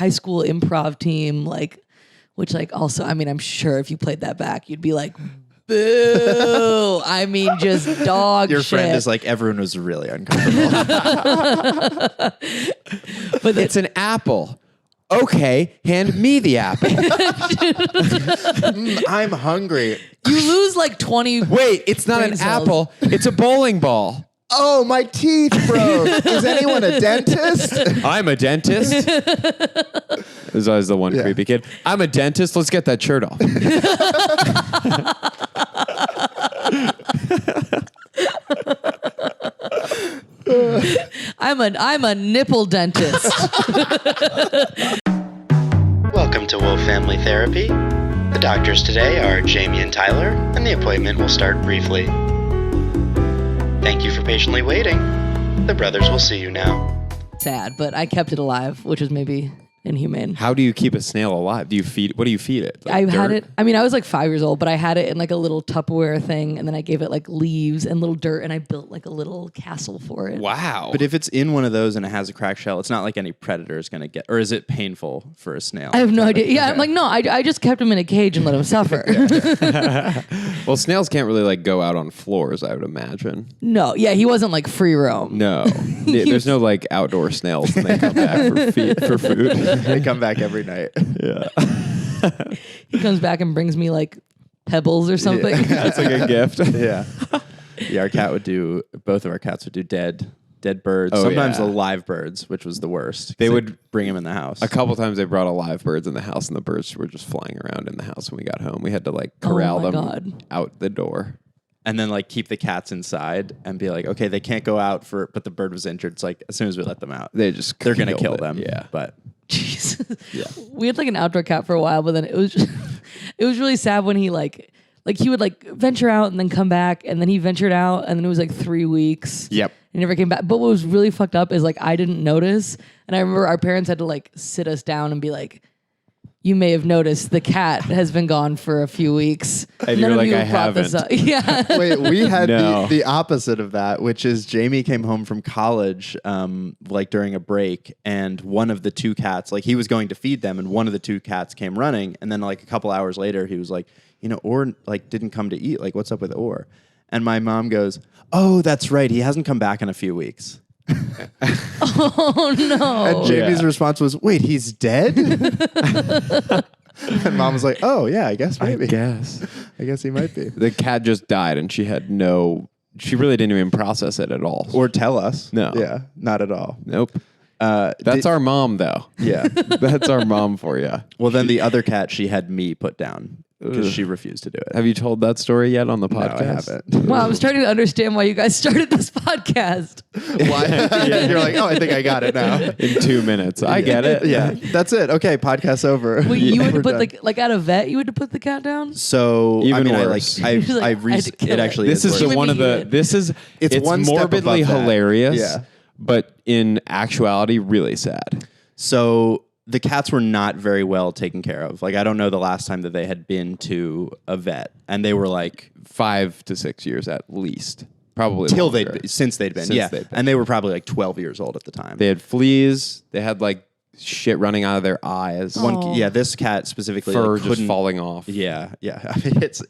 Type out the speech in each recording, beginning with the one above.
high school improv team, like, which like also, I mean, I'm sure if you played that back, you'd be like, boo. I mean, just dog Your shit. friend is like, everyone was really uncomfortable. But It's an apple. Okay, hand me the apple. I'm hungry. you lose like 20. Wait, it's not brain an cells. apple. It's a bowling ball. Oh, my teeth broke. Is anyone a dentist? I'm a dentist. There's always the one creepy kid. I'm a dentist. Let's get that shirt off. I'm a nipple dentist. Welcome to Wolf Family Therapy. The doctors today are Jamie and Tyler, and the appointment will start briefly. Thank you for patiently waiting. The brothers will see you now. Sad, but I kept it alive, which is maybe inhumane. How do you keep a snail alive? What do you feed it? Like I had dirt? it. I mean, I was like 5 years old, but I had it in like a little Tupperware thing, and then I gave it like leaves and little dirt, and I built like a little castle for it. Wow. But if it's in one of those and it has a cracked shell, it's not like any predator is going to get, or is it painful for a snail? I have no idea. Yeah, I'm like, no, I just kept him in a cage and let him suffer. Well, snails can't really like go out on floors, I would imagine. No, yeah, he wasn't like free roam. No. There's no like outdoor snails and they come back for food. They come back every night. Yeah. He comes back and brings me like pebbles or something. That's like a gift. Yeah. Yeah, both of our cats would do dead birds. Oh, Sometimes yeah. live birds, which was the worst. They would bring them in the house. A couple times they brought alive birds in the house and the birds were just flying around in the house when we got home. We had to like corral my them God. out the door. And then like keep the cats inside and be like, okay, they can't go out but the bird was injured. It's like as soon as we let them out, They're going to kill it. them. Yeah. But Jesus. yeah. We had like an outdoor cat for a while, but then it was just, it was really sad when he like he would like venture out and then come back, and then he ventured out and then it was like 3 weeks. Yep. He never came back. But what was really fucked up is like I didn't notice, and I remember our parents had to like sit us down and be like, you may have noticed the cat has been gone for a few weeks. And you're like, I brought this haven't. up. Yeah. Wait, we had No. the opposite of that, which is Jamie came home from college like during a break, and one of the two cats, like he was going to feed them, and one of the two cats came running, and then like a couple hours later he was like, Orr like didn't come to eat. Like, what's up with Orr? And my mom goes, oh, that's right. He hasn't come back in a few weeks. Oh no. And Jamie's response was, wait, he's dead? And mom was like, oh yeah, I guess maybe. I guess. I guess he might be. The cat just died and she really didn't even process it at all. Or tell us. No. Yeah, not at all. Nope. That's our mom though. Yeah. That's our mom for you. Well, then the other cat, she had me put down because Ugh. she refused to do it. Have you told that story yet on the No, podcast? I haven't. Wow, I was trying to understand why you guys started this podcast. Why? You're like, oh, I think I got it now. In 2 minutes. I get it. Yeah, that's it. Okay, podcast's over. Wait, you had to We're put done. like at a vet, you had to put the cat down? So Even I mean, worse. I You're like, I had to kill it it. actually This is worse. the Human one of the. being. This is. It's one step morbidly above that. hilarious. Yeah. But in actuality, really sad. So the cats were not very well taken care of. Like, I don't know the last time that they had been to a vet, and they were like 5 to 6 years at least. Probably longer. since they'd been. Since Yeah, they'd been. and they were probably like 12 years old at the time. They had fleas. They had like shit running out of their eyes. Oh. Yeah, this cat specifically Fur like, just couldn't falling off. Yeah. I mean, it's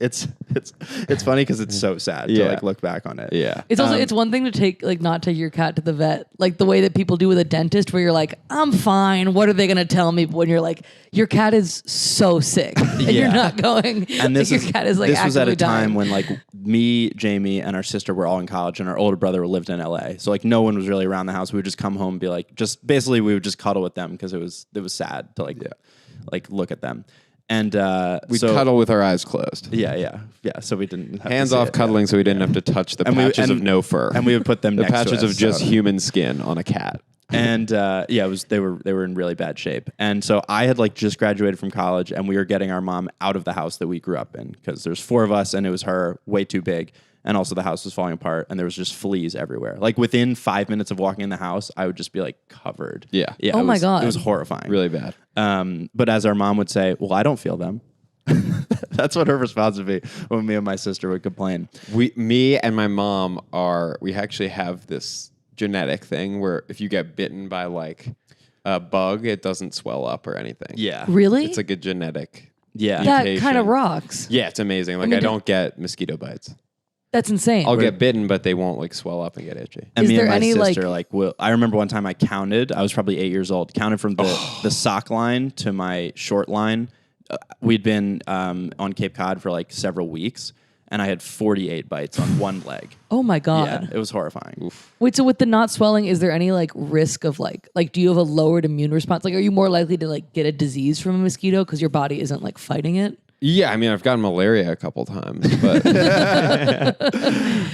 funny because it's so sad to Yeah. like look back on it. Yeah. It's also it's one thing to not take your cat to the vet, like the way that people do with a dentist, where you're like, I'm fine. What are they gonna tell me? But when you're like, your cat is so sick, and Yeah. you're not going. And this your cat is like this was at a actively dying. time when like me, Jamie, and our sister were all in college, and our older brother lived in LA. So like no one was really around the house. We would just come home and be like, we would just cuddle with them because it was sad to like look at them. And We cuddle with our eyes closed. Yeah. So we didn't have Hands to see off it. cuddling so we didn't have to touch the patches of no fur. And we would put them the next patches to us, of just so. human skin on a cat. And they were in really bad shape. And so I had like just graduated from college, and we were getting our mom out of the house that we grew up in because there's 4 of us, and it was her, way too big. And also the house was falling apart, and there was just fleas everywhere. Like within 5 minutes of walking in the house, I would just be like covered. Yeah. Oh my God. It was horrifying. Really bad. But as our mom would say, well, I don't feel them. That's what her response would be when me and my sister would complain. Me and my mom we actually have this genetic thing where if you get bitten by like bug, it doesn't swell up or anything. Yeah. Really? It's like a genetic. Yeah. that mutation. kind of rocks. Yeah, it's amazing. Like, mean, I don't get mosquito bites. That's insane. I'll get bitten, but they won't like swell up and get itchy. And Is me there and my any, sister, I remember one time I counted, I was probably 8 years old, counted from the sock line to my short line. We'd been on Cape Cod for like several weeks, and I had 48 bites on one leg. Oh my God. Yeah, it was horrifying. Oof. Wait, so with the not swelling, is there any like risk of like do you have a lowered immune response? Like, are you more likely to like get a disease from a mosquito because your body isn't like fighting it? Yeah, I mean, I've gotten malaria a couple times, but I've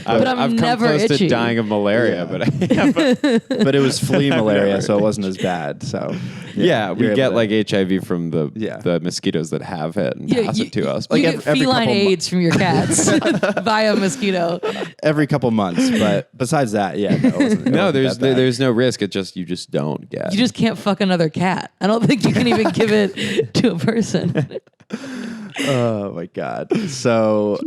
come never close itchy. to dying of malaria. Yeah. But it was flea malaria, so it wasn't as bad. So yeah, we you're get able like HIV from the Yeah. mosquitoes that have it and Yeah, pass it to us. You Like get every feline couple AIDS from your cats via mosquito. every couple months. But besides that, yeah, no, it wasn't No, that bad. there's no risk. You just don't get. You just can't fuck another cat. I don't think you can even give it to a person. Oh my God. So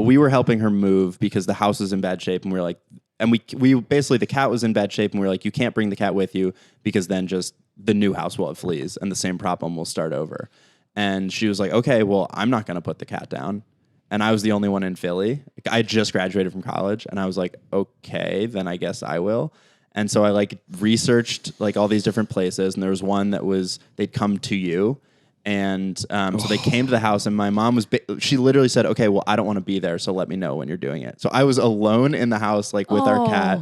we were helping her move because the house was in bad shape, and we were like, and we basically, the cat was in bad shape, and we were like, you can't bring the cat with you because then just the new house will have fleas and the same problem will start over. And she was like, okay, well, I'm not going to put the cat down. And I was the only one in Philly. I just graduated from college, and I was like, okay, then I guess I will. And so I like researched like all these different places, and there was one that was, they'd come to you. And so they came to the house, and my mom was, she literally said, okay, well, I don't want to be there, so let me know when you're doing it. So I was alone in the house, like with our cat.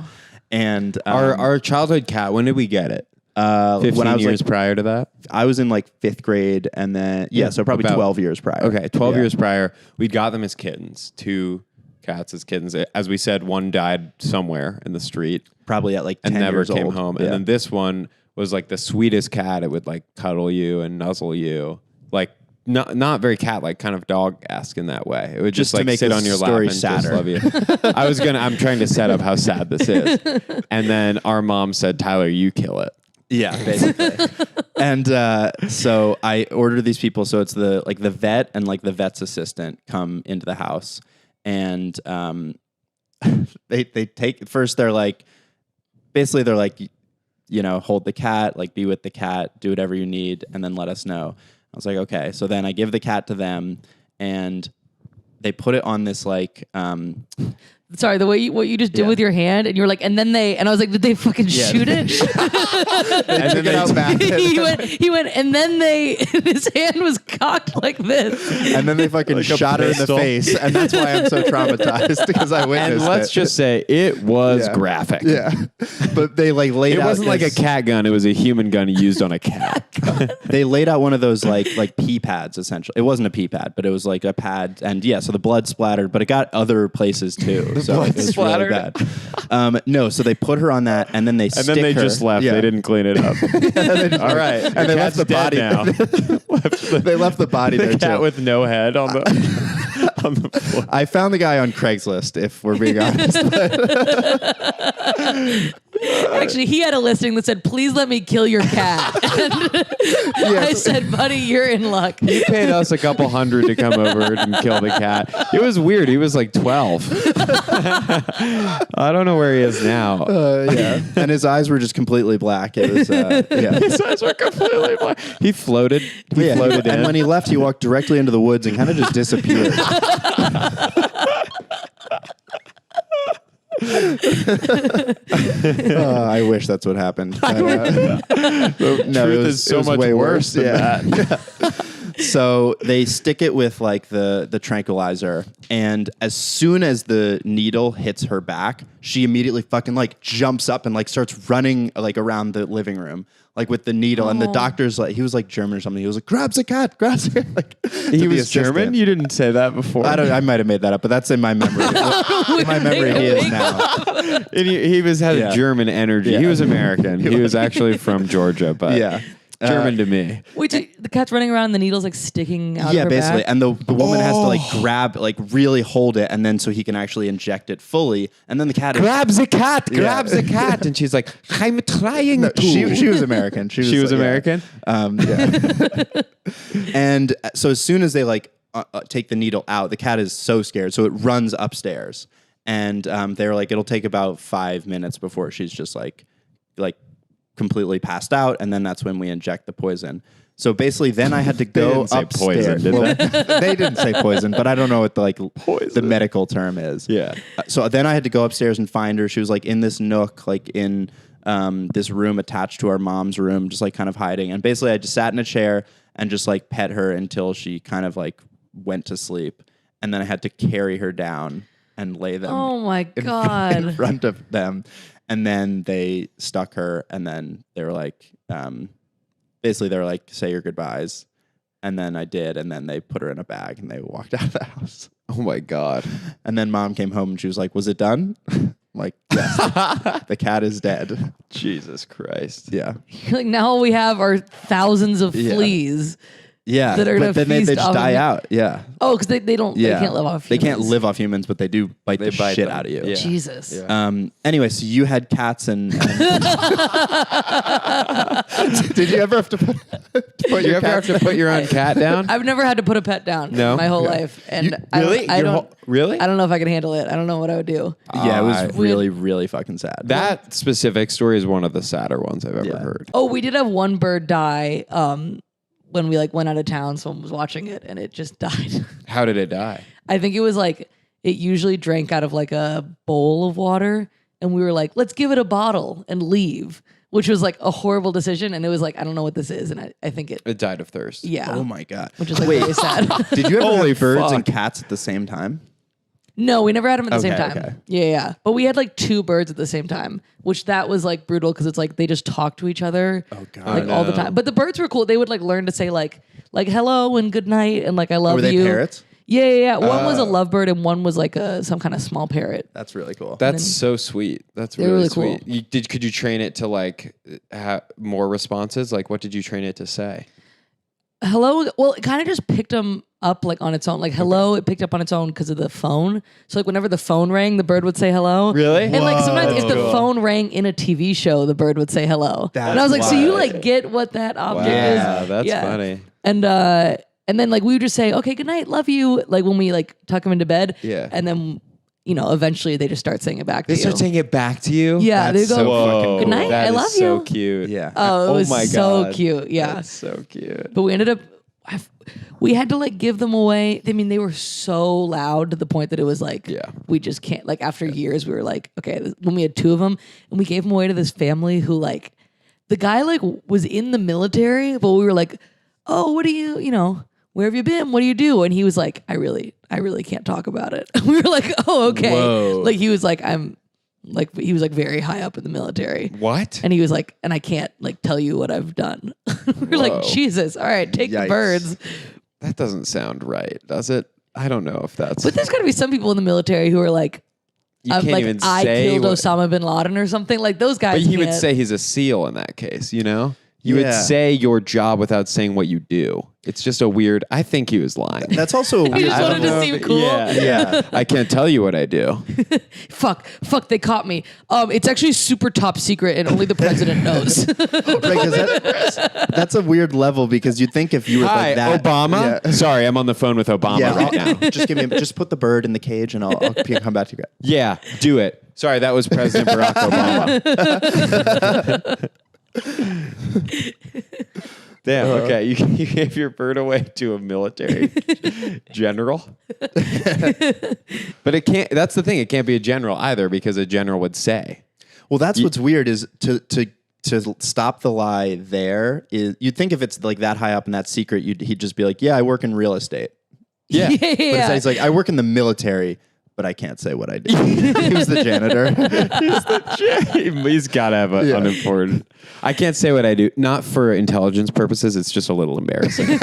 And our childhood cat. When did we get it? 15 when I was years like, prior to that. I was in like 5th grade, and then so probably about 12 years prior. Okay, 12 Yeah. years prior. We got them as kittens. 2 cats as kittens. As we said, one died somewhere in the street Probably at like 10 and never years came old. home. Yeah. And then this one was like the sweetest cat. It would like cuddle you and nuzzle you, like not very cat-like, kind of dog-esque in that way. It would just to like make sit the on your lap story and sadder. just love you. I'm trying to set up how sad this is. And then our mom said, Tyler, you kill it. Yeah, basically. And so I ordered these people. So it's the vet and like the vet's assistant come into the house, and they take first. They're like, basically they're like, hold the cat, like be with the cat, do whatever you need, and then let us know. I was like, okay. So then I give the cat to them, and they put it on this like. Sorry, the way what you just did with your hand, and you were like, and I was like, did they fucking shoot it? And then they out back. he went, and then his hand was cocked like this. And then they fucking Like a shot her in the pistol. face, and that's why I'm so traumatized because I witnessed And let's it. just say it was Yeah. graphic. Yeah, but they like laid It out. wasn't like a this- cat gun. It was a human gun used on a cat. They laid out one of those like pee pads essentially. It wasn't a pee pad, but it was like a pad, and so the blood splattered, but it got other places too. So it was really bad. No, so they put her on that, and then they And then they her. just left. Yeah. They didn't clean it up. All right. And they left the body now. They left the body The there cat too. with no head on the on the floor. I found the guy on Craigslist, if we're being honest. Actually, he had a listing that said, please let me kill your cat. And I said, buddy, you're in luck. He paid us a couple $100 to come over and kill the cat. It was weird. He was like 12. I don't know where he is now. Yeah, and his eyes were just completely black. It was His eyes were completely black. He floated. He floated in. And when he left, he walked directly into the woods and kind of just disappeared. I wish that's what happened. But, no, Truth is so much way worse than that. So they stick it with like the tranquilizer, and as soon as the needle hits her back, she immediately fucking like jumps up and like starts running like around the living room, like with the needle. And the doctor's like, he was like German or something. He was like, grabs a cat. Like, He was German? You didn't say that before. I might have made that up, but that's in my memory. In my memory, he is now. And he had Yeah. a German energy. Yeah. He was American. He was actually from Georgia, but Yeah. German to me. Wait, so the cat's running around, the needle's like sticking out of her Basically. back? And the woman has to like grab, like really hold it, and then so he can actually inject it fully. And then the cat Grabs a cat, grabs grabs a cat. And she's like, I'm trying to. She was American. She was American? And so as soon as they like take the needle out, the cat is so scared. So it runs upstairs. And they're like, it'll take about 5 minutes before she's just like completely passed out, and then that's when we inject the poison. So basically, then I had to go didn't say upstairs. poison, did they? They didn't say poison, but I don't know what the medical term is. Yeah. So then I had to go upstairs and find her. She was like in this nook, like in this room attached to our mom's room, just like kind of hiding. And basically, I just sat in a chair and just like pet her until she kind of like went to sleep. And then I had to carry her down and lay them. Oh my God. In front of them. And then they stuck her, and then they were like, basically they were like, say your goodbyes. And then I did, and then they put her in a bag and they walked out of the house. Oh my God. And then mom came home and she was like, was it done? I'm like, yes, the cat is dead. Jesus Christ. Yeah. Like now all we have are thousands of fleas. Yeah. That are gonna but then they feast just on die me. out. Yeah. Oh, because they don't. Yeah. They can't live off. They Humans. can't live off humans, but they do bite the bite shit them. out of you. Yeah. Jesus. Yeah. Anyway, so you had cats and did you ever have to put Did you ever have to put your own cat down? I've never had to put a pet down No? my whole Yeah. life, and You- I really? don't. I Your don't. whole- really? I don't know if I can handle it. I don't know what I would do. Yeah, it was We really, really fucking sad. That specific story is one of the sadder ones I've ever Yeah. heard. Oh, we did have one bird die when we like went out of town. Someone was watching it, and it just died. How did it die? I think it was like it usually drank out of like a bowl of water, and we were like, let's give it a bottle and leave, which was like a horrible decision. And it was like, I don't know what this is, and I think it. It died of thirst. Yeah. Oh my God. Which is like really sad. Did you ever Holy have birds and fuck. cats at the same time? No, we never had them at the same Okay, time. okay. Yeah. But we had like 2 birds at the same time, which that was like brutal because it's like they just talk to each other like all the no. time. But the birds were cool. They would like learn to say like hello and good night and like I love Were they you. parrots? Yeah. One was a lovebird and one was like some kind of small parrot. That's really cool. That's so sweet. That's They're really, really cool. sweet. Could you train it to like have more responses? Like, what did you train it to say? Hello. Well, it kind of just picked them up like on its own. Like hello, it picked up on its own because of the phone. So like whenever the phone rang, the bird would say hello. Really? And like sometimes if the Whoa. phone rang in a TV show, the bird would say hello. That's and I was like, so you wild. like get what that object is? Wow, that's Yeah. funny. And then like we would just say, okay, good night, love you. Like when we like tuck them into bed. Yeah. And then eventually they just start saying it back They to start you. saying it back to you? Yeah, That's they go. so Whoa, fucking Good night, that I is love so you. cute. Yeah. Oh, it was my so God. cute. Yeah. That's so cute. But we ended up, we had to like give them away. I mean, they were so loud to the point that it was like, Yeah. we just can't, like after years, we were like, okay, when we had 2 of them and we gave them away to this family who like, the guy like was in the military, but we were like, oh, what do you, where have you been? What do you do? And he was like, I really can't talk about it. We were like, oh, okay. Whoa. Like he was like, he was like very high up in the military. What? And he was like, and I can't like tell you what I've done. We're Whoa. like, Jesus, all right, take the Yikes. birds. That doesn't sound right, does it? I don't know if that's. But there's got to be some people in the military who are like, you can't like even I say killed what- Osama bin Laden or something. Like those guys. But he would can't- say he's a SEAL in that case, You would Yeah. say your job without saying what you do. It's just a weird. I think he was lying. That's also a He weird. just I don't wanted to know seem if- cool. Yeah. I can't tell you what I do. Fuck, they caught me. It's actually super top secret and only the president knows. Right, 'cause that's a weird level because you'd think if you were Hi, like that, Obama. Yeah. Sorry, I'm on the phone with Obama right now. just put the bird in the cage and I'll come back to you. Yeah, do it. Sorry, that was President Barack Obama. Damn. Okay, you gave your bird away to a military general, but it can't. That's the thing. It can't be a general either because a general would say. Well, that's what's weird is to stop the lie. There is you'd think if it's like that high up and that secret, he'd just be like, yeah, I work in real estate. Yeah. yeah. But instead he's like, I work in the military, but I can't say what I do. He was the janitor. He's got to have an unimportant. I can't say what I do. Not for intelligence purposes. It's just a little embarrassing.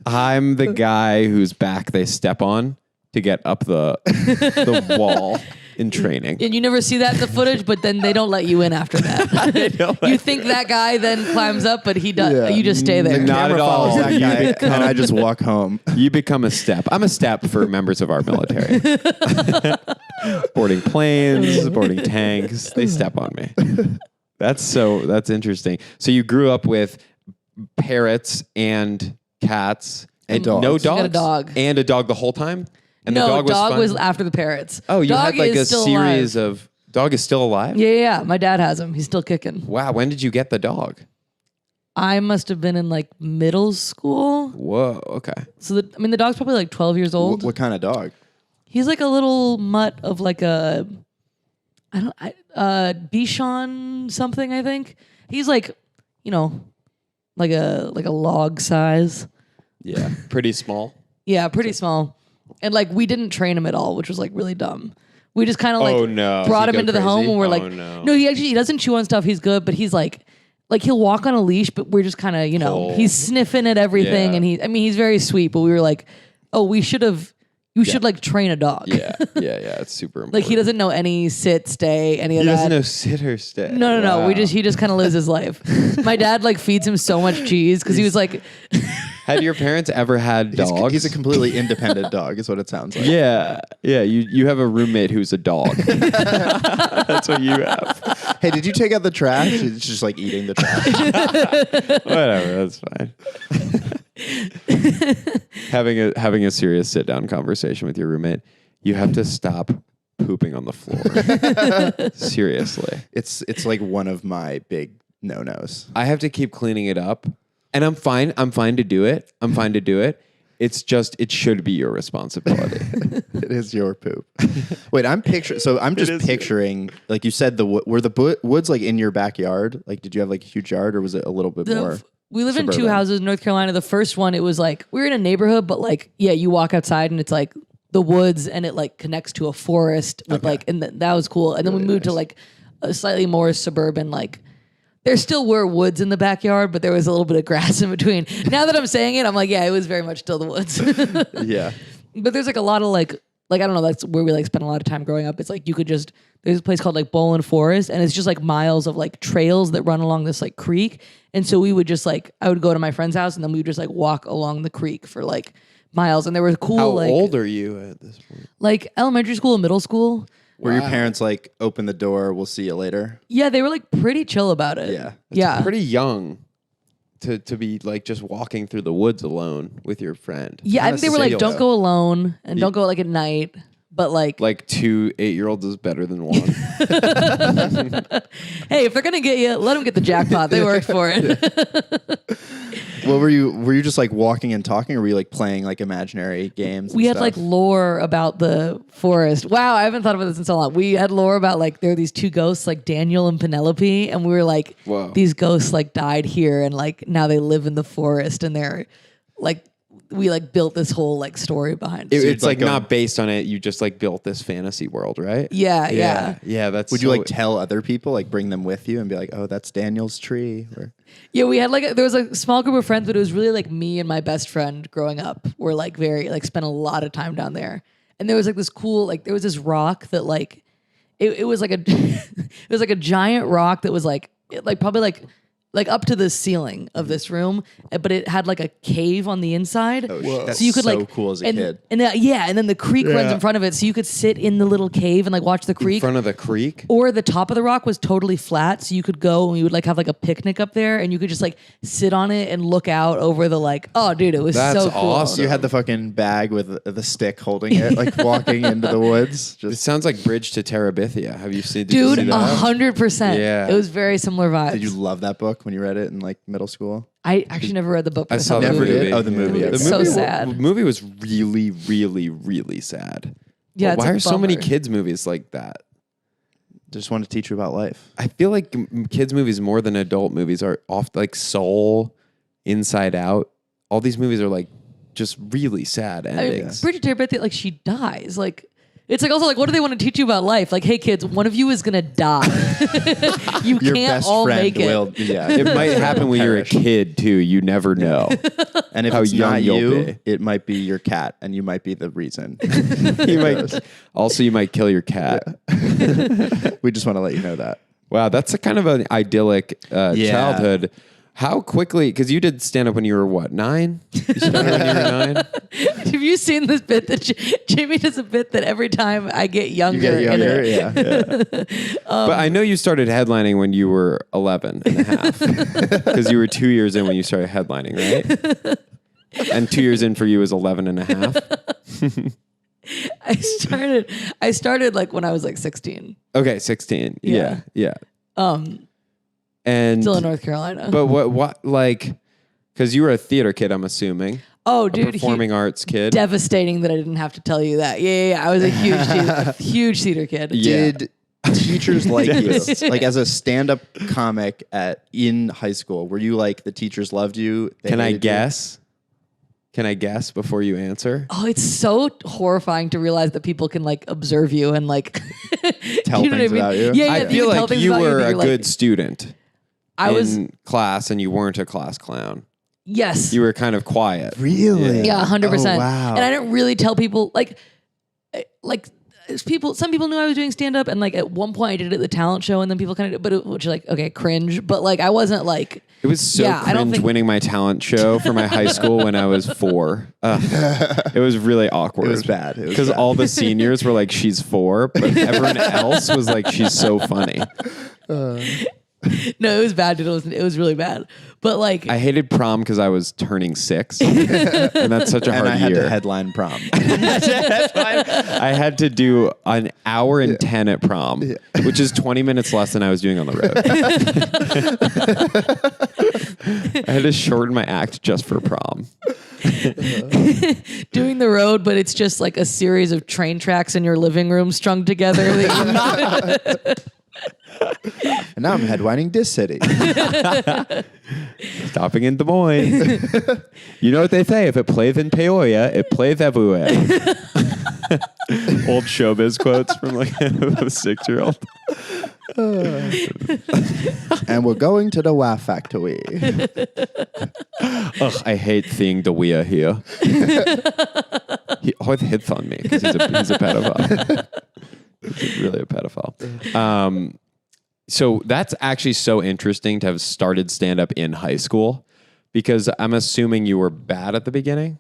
I'm the guy whose back they step on to get up the wall in training. And you never see that in the footage, but then they don't let you in after that. You think that guy then climbs up, but he does. Yeah. You just stay there. Not at all. Follows that guy, and I just walk home. You become a step. I'm a step for members of our military. Boarding planes, boarding tanks. They step on me. That's interesting. So you grew up with parrots and cats and dogs. no You dogs. got a dog. And a dog the whole time? And No, the dog was fun? was after the parrots. Oh, you dog had like a is still series alive. of Dog is still alive? Yeah. My dad has him. He's still kicking. Wow. When did you get the dog? I must have been in like middle school. Whoa. Okay. So the dog's probably like 12 years old. What kind of dog? He's like a little mutt of like a, Bichon something, I think. He's like, like a log size. Yeah. Pretty small. Yeah, pretty small. And like we didn't train him at all, which was like really dumb. We just kind of like brought Does him he into go the home crazy? and we're Oh, like, no. he doesn't chew on stuff. He's good, but he's like he'll walk on a leash, but we're just kind of, Cold. he's sniffing at everything. Yeah. And he's very sweet, but we were like, oh, you should like train a dog. Yeah. It's super important. Like he doesn't know any sit, stay, any of He that. doesn't know sit or stay. No. Wow. He just kind of lives his life. My dad like feeds him so much cheese because he was like, Had your parents ever had dogs? He's a completely independent dog, is what it sounds like. Yeah. You have a roommate who's a dog. That's what you have. Hey, did you take out the trash? It's just like eating the trash. Whatever, that's fine. having a serious sit down conversation with your roommate, you have to stop pooping on the floor. Seriously. It's like one of my big no-nos. I have to keep cleaning it up. And I'm fine to do it. It's just, it should be your responsibility. It is your poop. Wait, I'm just picturing, like you said, were the woods like in your backyard? Like, did you have like a huge yard or was it a little bit more? We live in suburban? 2 houses in North Carolina. The first one, it was like, we were in a neighborhood, but like, yeah, you walk outside and it's like the woods and it like connects to a forest with that was cool. And then we moved to like a slightly more suburban, like, there still were woods in the backyard, but there was a little bit of grass in between. Now that I'm saying it, I'm like, yeah, it was very much still the woods. Yeah. But there's like a lot of like I don't know, that's where we like spent a lot of time growing up. It's like there's a place called like Bowlin Forest, and it's just like miles of like trails that run along this like creek. And so we would just like, I would go to my friend's house and then we would just like walk along the creek for like miles. And there was cool How old are you at this point? like elementary school and middle school. Were your parents like, open the door, we'll see you later? Yeah, they were like pretty chill about it. Yeah. Yeah. Pretty young to be like just walking through the woods alone with your friend. Yeah, I think they were like, don't go alone and don't go like at night. But like 2 8-year-olds is better than one. hey, if they're gonna get you, let them get the jackpot. They worked for it. Well, were you just like walking and talking, or were you like playing like imaginary games? We and had stuff? like lore about the forest. Wow, I haven't thought about this in so long. We had lore about like there are these 2 ghosts, like Daniel and Penelope, and we were like, Whoa. these ghosts like died here, and like now they live in the forest, and they're like, we like built this whole like story behind it. It's like like not based on it. You just like built this fantasy world, right? Yeah. Yeah, that's Would you like tell other people, like bring them with you and be like, oh, that's Daniel's tree? Or Yeah, we had like there was a small group of friends, but it was really like me and my best friend growing up were like very like spent a lot of time down there. And there was like this cool there was this rock that like it was like a it was like a giant rock that was like probably like up to the ceiling of this room, but it had like a cave on the inside. oh, shit, that's So you could so like cool as a and, kid. and then the creek runs in front of it, so you could sit in the little cave and like watch the in creek. front of the creek. Or the top of the rock was totally flat, so you could go and we would like have like a picnic up there, and you could just like sit on it and look out over the like. Oh, dude, it was That's so cool. awesome. You had the fucking bag with the stick holding it, like walking into the woods. It Just sounds like Bridge to Terabithia. Have you seen? Did you Dude, see that? 100%. Yeah. It was very similar vibes. did you love that book when you read it in like middle school? I actually never read the book. But I saw the the Never movie. did? Oh, the movie. It's Okay. so The sad. movie was really, really, really sad. Yeah, But it's why a are so many bummer. kids movies like that? Just want to teach you about life. I feel like kids movies more than adult movies are off like Soul, Inside Out. All these movies are like just really sad endings. Bridget Terabithia, like she dies. Like it's like also like what do they want to teach you about life? Like, hey kids, one of you is gonna die. You Your can't best all friend make it. will. Yeah, It might happen when you're a perish. kid too. You never know. And if how it's young not you'll you, be. it might be your cat, and you might be the reason. You might kill your cat. We just want to let you know that. Wow, that's a kind of an idyllic childhood. How quickly? Because you did stand up when you were what, 9? You started when you were 9. Have you seen this bit that Jamie does a bit that every time I get younger, You get in younger, it- yeah. But I know you started headlining when you were 11 and a half. Because you were 2 years in when you started headlining, right? And 2 years in for you is 11 and a half. I started like when I was like 16. Okay, 16. Yeah. And Still in North Carolina. But what like, because you were a theater kid, I'm assuming. Oh, dude, performing arts kid. Devastating that I didn't have to tell you that. Yeah. I was a huge theater kid. Did teachers like you? Like as a stand-up comic in high school, were you like the teachers loved you? Can I guess? Can I guess before you answer? Oh, it's so horrifying to realize that people can like observe you and like tell things about you. Yeah, I feel like you were a good student. I was in class, and you weren't a class clown. Yes. You were kind of quiet. Really? Yeah, 100%. Oh, wow. And I didn't really tell people like some people knew I was doing stand up, and like at one point I did it at the talent show, and then people kind of which like okay, cringe, but like I wasn't like it was so cringe winning my talent show for my high school when I was 4. It was really awkward. It was bad. Because all the seniors were like, she's 4, but everyone else was like, she's so funny. No, it was bad, dude. It was really bad. But like I hated prom because I was turning 6, and that's such a hard and I had year. to headline prom. I had to do an hour and 10 at prom, which is 20 minutes less than I was doing on the road. I had to shorten my act just for prom. doing the road, but it's just like a series of train tracks in your living room strung together. And now I'm headlining this city. Stopping in Des Moines. You know what they say? If it plays in Peoria, it plays everywhere. Old showbiz quotes from like a 6-year-old. And we're going to the WAF factory. Ugh, I hate seeing the Wea here. He always hits on me because he's a pedophile. He's really a pedophile. So that's actually so interesting to have started stand-up in high school, because I'm assuming you were bad at the beginning.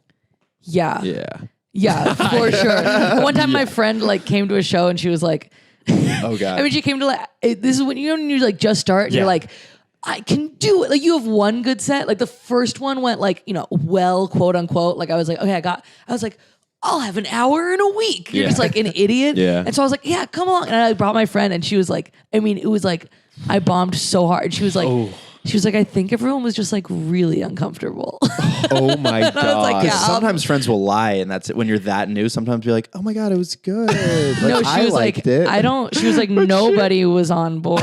Yeah. Yeah. Yeah, for sure. One time my friend like came to a show and she was like, Oh God. I mean, she came to like, this is when you like just start and you're like, I can do it. Like you have one good set. Like the first one went like, well, quote unquote. Like I was like, okay, I was like, I'll have an hour in a week. You're just like an idiot. Yeah. And so I was like, yeah, come along. And I brought my friend and she was like, I mean, it was like, I bombed so hard. She was like, I think everyone was just like really uncomfortable. Oh my God. I was like, yeah, sometimes friends will lie, and that's it. When you're that new, sometimes be like, oh my God, it was good. Like, No, she was like, she was like, nobody was on board.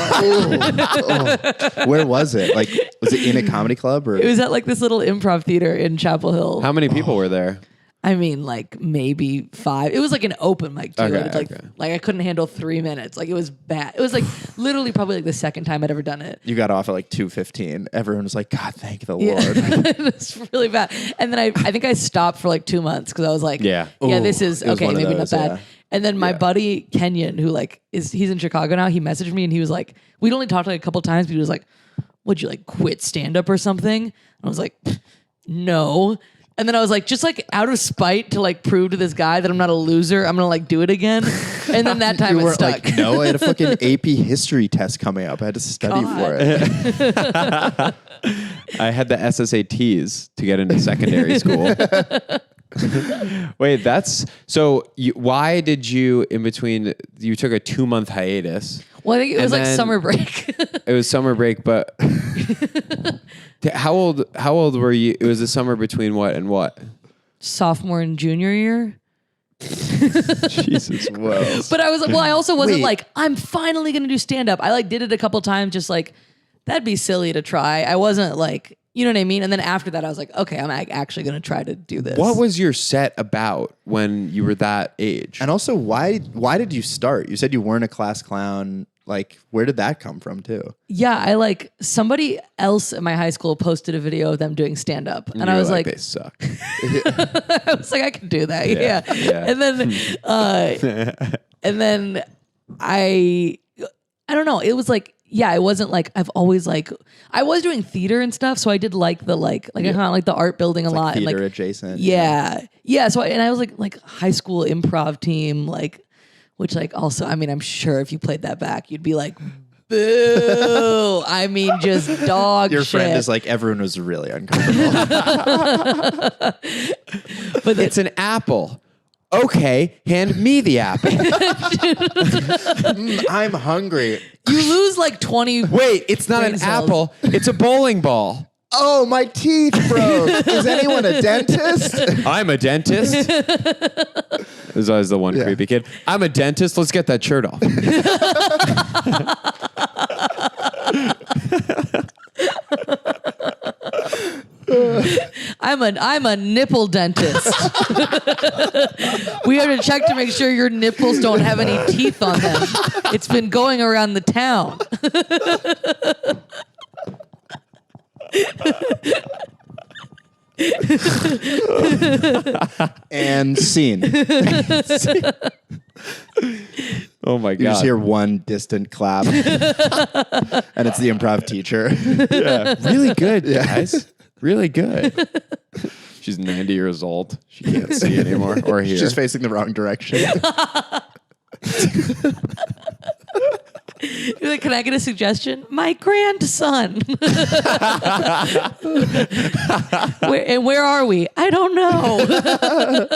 Where was it? Like, was it in a comedy club or? It was at like this little improv theater in Chapel Hill. How many people were there? I mean, like maybe 5. It was like an open mic too. Okay, Like I couldn't handle 3 minutes. Like it was bad. It was like literally probably like the second time I'd ever done it. You got off at like 2:15. Everyone was like, God, thank the Yeah. Lord. It was really bad. And then I think I stopped for like 2 months because I was like, this is it was okay, one of maybe those, not bad. yeah. And then my buddy Kenyon, who like he's in Chicago now, he messaged me and he was like, we'd only talked like a couple times, but he was like, would you like quit stand up or something? And I was like, no. And then I was like, just like out of spite to like prove to this guy that I'm not a loser, I'm gonna like do it again. And then that time You it weren't stuck. like, no, I had a fucking AP history test coming up. I had to study for it. I had the SSATs to get into secondary school. Wait, that's so. Why did you in between? You took a 2-month hiatus. Well, I think it was like then- summer break. It was summer break, but how old were you? It was the summer between what and what? Sophomore and junior year. Jesus, whoa! But I was well, I also wasn't Wait. like, I'm finally gonna do stand up. I like did it a couple times, just like that'd be silly to try. I wasn't like, you know what I mean? And then after that, I was like, okay, I'm actually gonna try to do this. What was your set about when you were that age? And also, why did you start? You said you weren't a class clown. Like, where did that come from too? Yeah, I like somebody else at my high school posted a video of them doing stand up, and I was like, they suck. I was like, I can do that. Yeah. Yeah. And then I don't know. It was like, yeah, it wasn't like I've always like I was doing theater and stuff, so I did like the I kind of like the art building a It's lot like and theater like adjacent. yeah. So I was like high school improv team which like also I mean I'm sure if you played that back you'd be like boo. I mean just dog Your shit. friend is like, everyone was really uncomfortable. But It's an apple. Okay, hand me the apple. I'm hungry. You lose like 20. Wait, it's not brain an cells. apple. It's a bowling ball. Oh, my teeth broke. Is anyone a dentist? I'm a dentist. There's always the one creepy kid. I'm a dentist. Let's get that shirt off. I'm a nipple dentist. We have to check to make sure your nipples don't have any teeth on them. It's been going around the town. And scene. Oh my You just god. hear one distant clap. And it's the improv teacher. Really good, guys. Really good. She's 90 years old. She can't see anymore or hear. She's facing the wrong direction. You're like, can I get a suggestion? My grandson. Where are we? I don't know.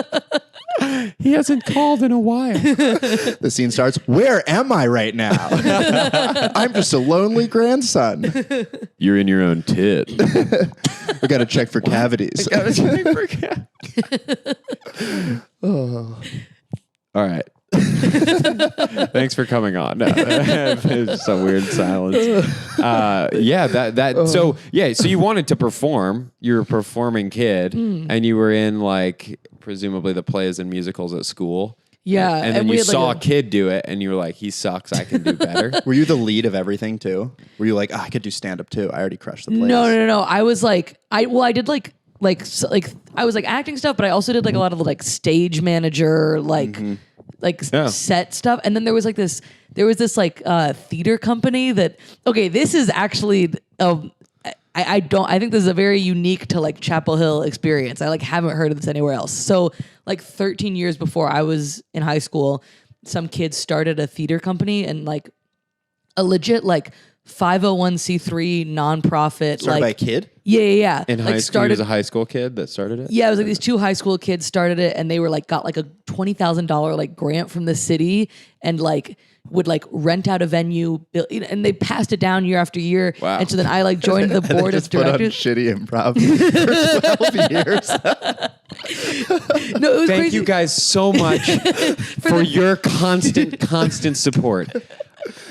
He hasn't called in a while. The scene starts. Where am I right now? I'm just a lonely grandson. You're in your own tit. We got to check for cavities. All right. Thanks for coming on. No, it's just a weird silence. So you wanted to perform. You're a performing kid, and you were in like presumably the plays and musicals at school. Yeah, and then we you had, like, saw a kid do it, and you were like, "He sucks. I can do better." Were you the lead of everything too? Were you like, I could do stand up too? I already crushed the plays. No. I was like, I did like I was like acting stuff, but I also did like a lot of like stage manager, set stuff. And then there was this theater company that, okay, this is actually, I think this is a very unique to like Chapel Hill experience. I like haven't heard of this anywhere else. So like 13 years before I was in high school, some kids started a theater company and like a legit like 501c3 nonprofit. Started by a kid? Yeah. In high school, he was a high school kid that started it? Yeah, it was like these two high school kids started it, and they were like got like a $20,000 like grant from the city, and like would like rent out a venue, and they passed it down year after year. Wow. And so then I like joined the board of Just put on directors. shitty improv for 12 years. No, it was Thank crazy. you guys so much for your constant support.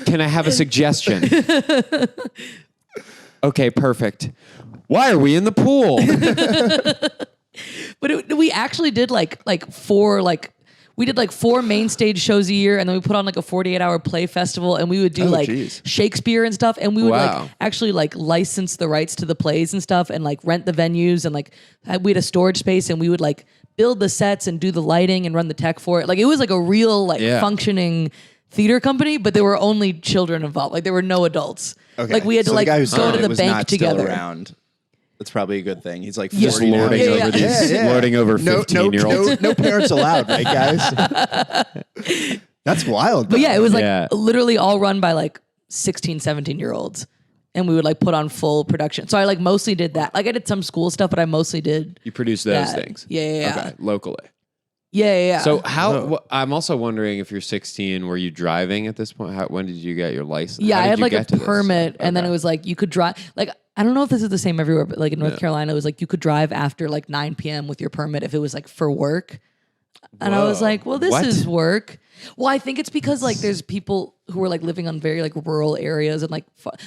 Can I have a suggestion? Okay, perfect. Why are we in the pool? But we actually did we did like 4 main stage shows a year, and then we put on like a 48-hour play festival, and we would do geez. Shakespeare and stuff, and we would Wow. like actually like license the rights to the plays and stuff, and like rent the venues, and like we had a storage space, and we would like build the sets and do the lighting and run the tech for it. Like it was like a real like functioning theater company, but there were only children involved. Like there were no adults. Okay. Like we had to So like the guy who go started to it the was bank not still together. around. That's probably a good thing. He's like Yeah. 40 now. lording Yeah, over yeah. these, Yeah. lording over No 15-year-olds. parents allowed, right, guys? That's wild. But yeah, it was like Yeah. literally all run by like 16, 17-year-olds. And we would like put on full production. So I like mostly did that. Like I did some school stuff, but I mostly did You produce those that. things. Yeah. Okay, locally. Yeah. So I'm also wondering if you're 16, were you driving at this point? When did you get your license? Yeah, How I did had you like a get to this? permit, and then Okay. it was like you could drive. Like I don't know if this is the same everywhere, but like in North Carolina, it was like you could drive after like 9 p.m. with your permit if it was like for work. And I was Whoa. like, well, this What? is work. Well, I think it's because like there's people who are like living on very like rural areas and like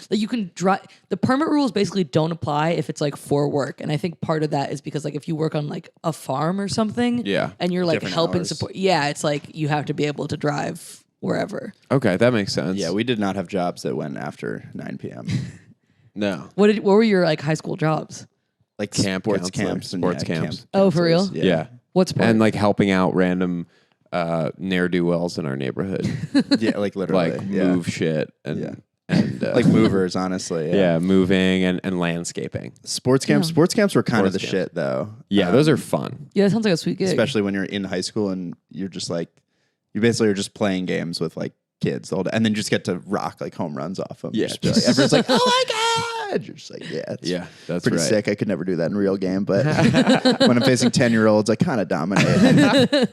you can drive. The permit rules basically don't apply if it's like for work, and I think part of that is because like if you work on like a farm or something, Yeah. and you're like Different helping hours. support. Yeah, it's like you have to be able to drive wherever. Okay, that makes sense. Yeah, we did not have jobs that went after 9 p.m. No. What were your like high school jobs? Like Camp sports counselor, camps and sports camps. Oh, for real? counselors. Yeah. What's And like helping out random ne'er-do-wells in our neighborhood. Yeah, like literally. Like yeah. move shit and Like movers, honestly. yeah, moving and landscaping. Sports camps. Yeah. Sports camps were kind of Sports the camps. shit, though. Yeah, those are fun. Yeah, that sounds like a sweet gig. Especially when you're in high school and you're just like, you basically are just playing games with like kids the whole day, and then just get to rock like home runs off them. Yeah, Just be like, everyone's like, "Oh my god!" You're just like, "Yeah, it's that's pretty right. sick." I could never do that in a real game, but when I'm facing 10-year-olds, I kind of dominate.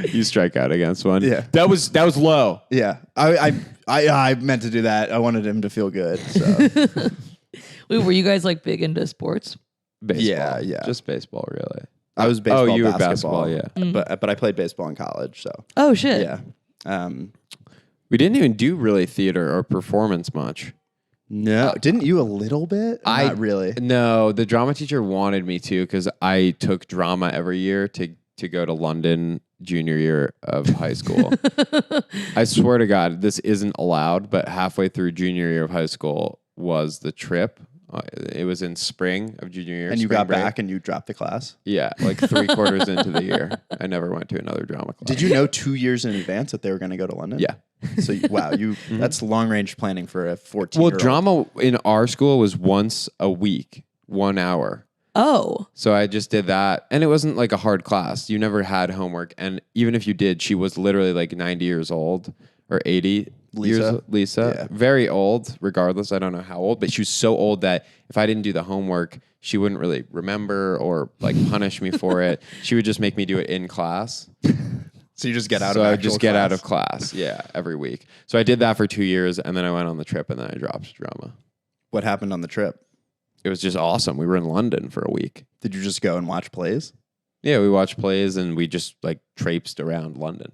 You strike out against one. Yeah. That was low. Yeah, I meant to do that. I wanted him to feel good. So Wait, were you guys like big into sports? Baseball. Yeah. Just baseball, really. I was baseball. you were basketball, basketball, yeah. But I played baseball in college. So Oh shit. yeah. We didn't even do really theater or performance much. No, didn't you a little bit? Not really. No, the drama teacher wanted me to because I took drama every year to go to London junior year of high school. I swear to God, this isn't allowed, but halfway through junior year of high school was the trip. It was in spring of junior year. And you spring got break. back and you dropped the class. Yeah, like 3/4 into the year. I never went to another drama class. Did you know 2 years in advance that they were going to go to London? Yeah. So that's long range planning for a 14. Well, drama in our school was once a week, 1 hour. Oh. So I just did that. And it wasn't like a hard class. You never had homework. And even if you did, she was literally like 90 years old or 80 Lisa? Lisa. Yeah. Very old, regardless. I don't know how old, but she was so old that if I didn't do the homework, she wouldn't really remember or like punish me for it. She would just make me do it in class. So you just get out So of I actual just get class. out of class. Yeah, every week. So I did that for 2 years and then I went on the trip and then I dropped drama. What happened on the trip? It was just awesome. We were in London for a week. Did you just go and watch plays? Yeah, we watched plays and we just like traipsed around London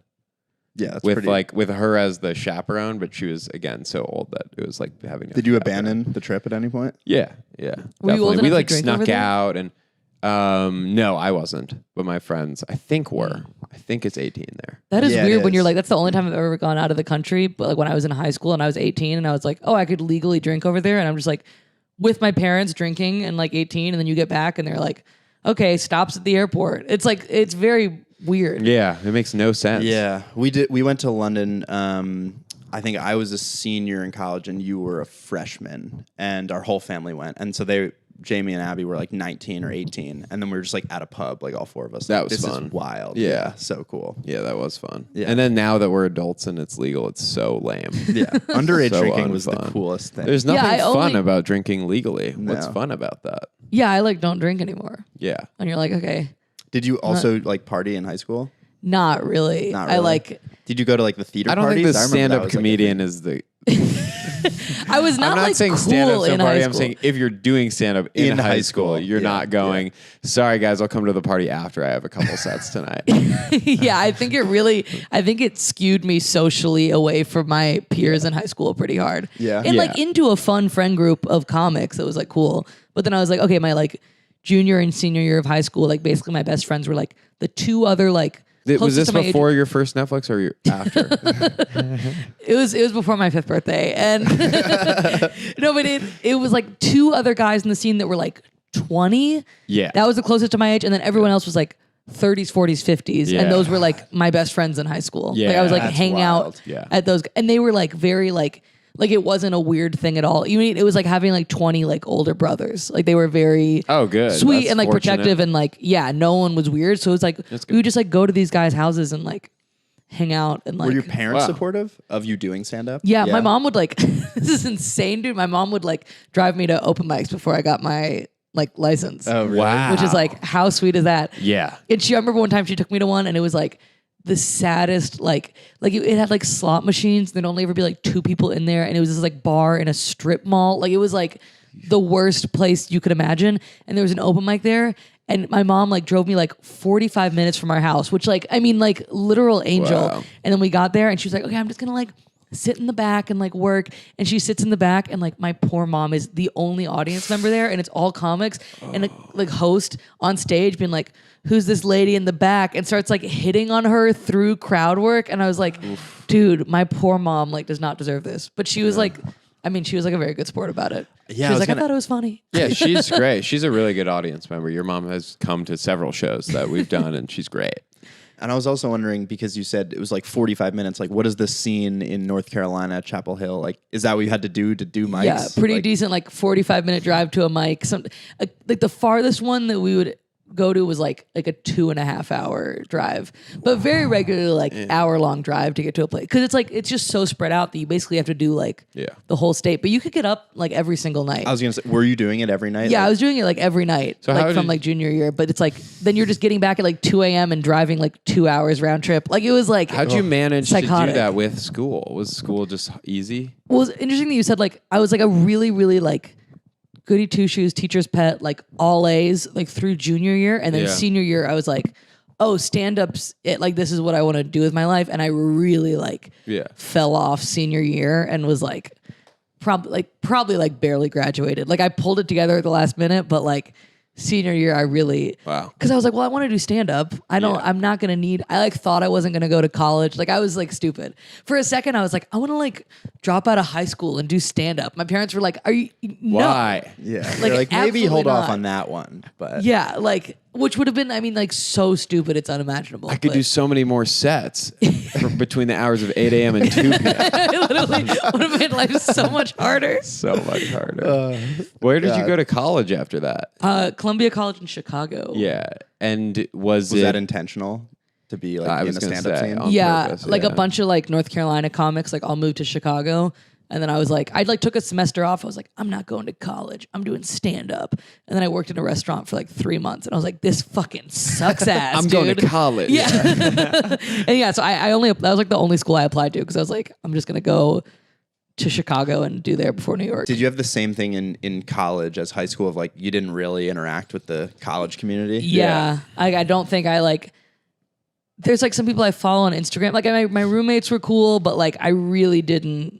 Yeah, that's with pretty. like with her as the chaperone, but she was again so old that it was like having. Did you abandon the trip at any point? Yeah. Were you old We enough to like drink over snuck there? out and no, I wasn't, but my friends I think were. I think it's 18 there. That is Yeah, it weird when you're is. like, that's the only time I've ever gone out of the country. But like when I was in high school and I was 18 and I was like, oh, I could legally drink over there. And I'm just like with my parents drinking and like 18. And then you get back and they're like, okay, stops at the airport. It's like, it's very weird. Yeah, it makes no sense. Yeah, we did. We went to London. I think I was a senior in college and you were a freshman, and our whole family went. And so Jamie and Abby were like 19 or 18, and then we were just like at a pub, like all four of us. That Like, was this fun. is wild. Yeah. So cool. Yeah, that was fun. Yeah. And then now that we're adults and it's legal, it's so lame. Yeah, underage So drinking was the unfun. coolest thing. There's Yeah, nothing I fun only- about drinking legally. What's No. fun about that? Yeah, I like don't drink anymore. Yeah. And you're like, okay, Did you also like party in high school? not really. Not I really. like, Did you go to like the theater I don't parties? think the I remember that stand-up was, like, a comedian thing. is the. I was not, I'm not like saying cool stand-up in party. high I'm school. saying if you're doing stand-up in high school, you're yeah, not going. Sorry, guys, I'll come to the party after I have a couple sets tonight. Yeah, I think it skewed me socially away from my peers in high school pretty hard. Yeah. And like Yeah. into a fun friend group of comics that was like cool. But then I was like, okay, my like junior and senior year of high school, like basically my best friends were like the two other like Was closest this to my age- before your first Netflix or after? It was before my 5th birthday, and no, but it was like two other guys in the scene that were like 20. Yeah. That was the closest to my age, and then everyone else was like 30s, 40s, 50s, Yeah. and those were like my best friends in high school. Yeah, like I was like that's hanging wild. out Yeah. at those, and they were like very like it wasn't a weird thing at all. You mean it was like having like 20 like older brothers. Like they were very Oh, good. sweet That's and like fortunate. protective and like yeah, no one was weird. So it was like That's good. we would just like go to these guys' houses and like hang out and like. Were your parents Wow. supportive of you doing stand-up? Yeah, my mom would like, this is insane, dude. My mom would like drive me to open mics before I got my like license. Oh, really? Wow. Which is like, how sweet is that? Yeah. And I remember one time she took me to one and it was like the saddest, like it had like slot machines. There'd only ever be like 2 people in there. And it was this like bar in a strip mall. Like it was like the worst place you could imagine. And there was an open mic there. And my mom like drove me like 45 minutes from our house, which like, I mean like literal angel. Wow. And then we got there and she was like, okay, I'm just going to like sit in the back and like work. And she sits in the back and like my poor mom is the only audience member there and it's all comics and like host on stage being like, who's this lady in the back, and starts like hitting on her through crowd work. And I was like, dude, my poor mom like does not deserve this. But she was like, I mean, she was like a very good sport about it. Yeah, she I was was like, gonna- I thought it was funny. Yeah, she's great. She's a really good audience member. Your mom has come to several shows that we've done, and she's great. And I was also wondering, because you said it was like 45 minutes, like what is the scene in North Carolina, Chapel Hill? Like, is that what you had to do mics? Yeah, pretty Like, decent, like 45-minute drive to a mic. Like the farthest one that we would go to was like a 2.5 hour drive, but very regularly like hour-long drive to get to a place. Cause it's just so spread out that you basically have to do like the whole state, but you could get up like every single night. I was going to say, were you doing it every night? Yeah, I was doing it like every night, So like from like junior year, but it's like, then you're just getting back at like 2 a.m. and driving like 2 hours round trip. Like it was like, How'd you manage psychotic. to do that with school? Was school just easy? Well, it's interesting that you said like I was like a really, really like goody two shoes, teacher's pet, like all A's, like through junior year, and then senior year I was like, oh, stand ups, like this is what I want to do with my life, and I really like fell off senior year and was like probably like barely graduated. Like I pulled it together at the last minute, but like senior year I really because I was like, well, I want to do stand up. I'm not gonna need. I like thought I wasn't gonna go to college. Like I was like stupid for a second. I was like, I want to like drop out of high school and do stand up. My parents were like, are you Why? Yeah. Like maybe hold absolutely off not. on that one. But Yeah, like which would have been, I mean, like so stupid, it's unimaginable. I could do so many more sets between the hours of 8 a.m. and 2 p.m. It literally would have made life so much harder. So much harder. Where did you go to college after that? Columbia College in Chicago. Yeah. And was that intentional to be like I in was the gonna stand-up say, scene? on Yeah, purpose, like a bunch of like North Carolina comics like all moved to Chicago. And then I was like, I like took a semester off. I was like, I'm not going to college. I'm doing stand up. And then I worked in a restaurant for like 3 months. And I was like, this fucking sucks ass. I'm dude. going to college. Yeah. And yeah, so I only, that was like the only school I applied to because I was like, I'm just going to go to Chicago and do there before New York. Did you have the same thing in college as high school of like you didn't really interact with the college community? Yeah. I don't think I like, there's like some people I follow on Instagram. Like my roommates were cool, but like I really didn't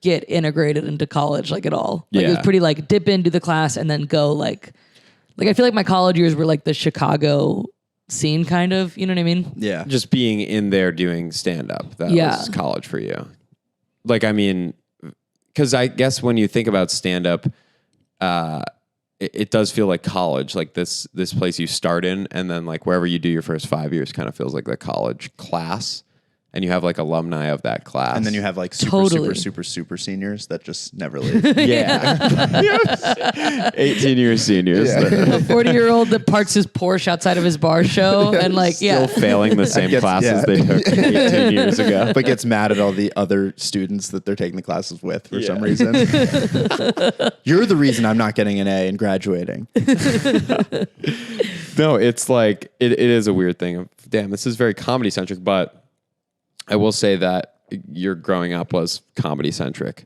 get integrated into college like at all. Like it was pretty like dip in, do the class, and then go like I feel like my college years were like the Chicago scene kind of, you know what I mean? Yeah. Just being in there doing stand up. That was college for you. Like, I mean, because I guess when you think about stand up, it does feel like college, like this place you start in, and then like wherever you do your first 5 years kind of feels like the college class. And you have like alumni of that class. And then you have like super seniors that just never leave. Yeah. 18 year seniors. Yeah. A 40-year-old that parks his Porsche outside of his bar show and like, Still failing the same classes they took 18 years ago. But gets mad at all the other students that they're taking the classes with for some reason. You're the reason I'm not getting an A and graduating. No, it's like, it is a weird thing of, damn, this is very comedy centric, but I will say that your growing up was comedy centric.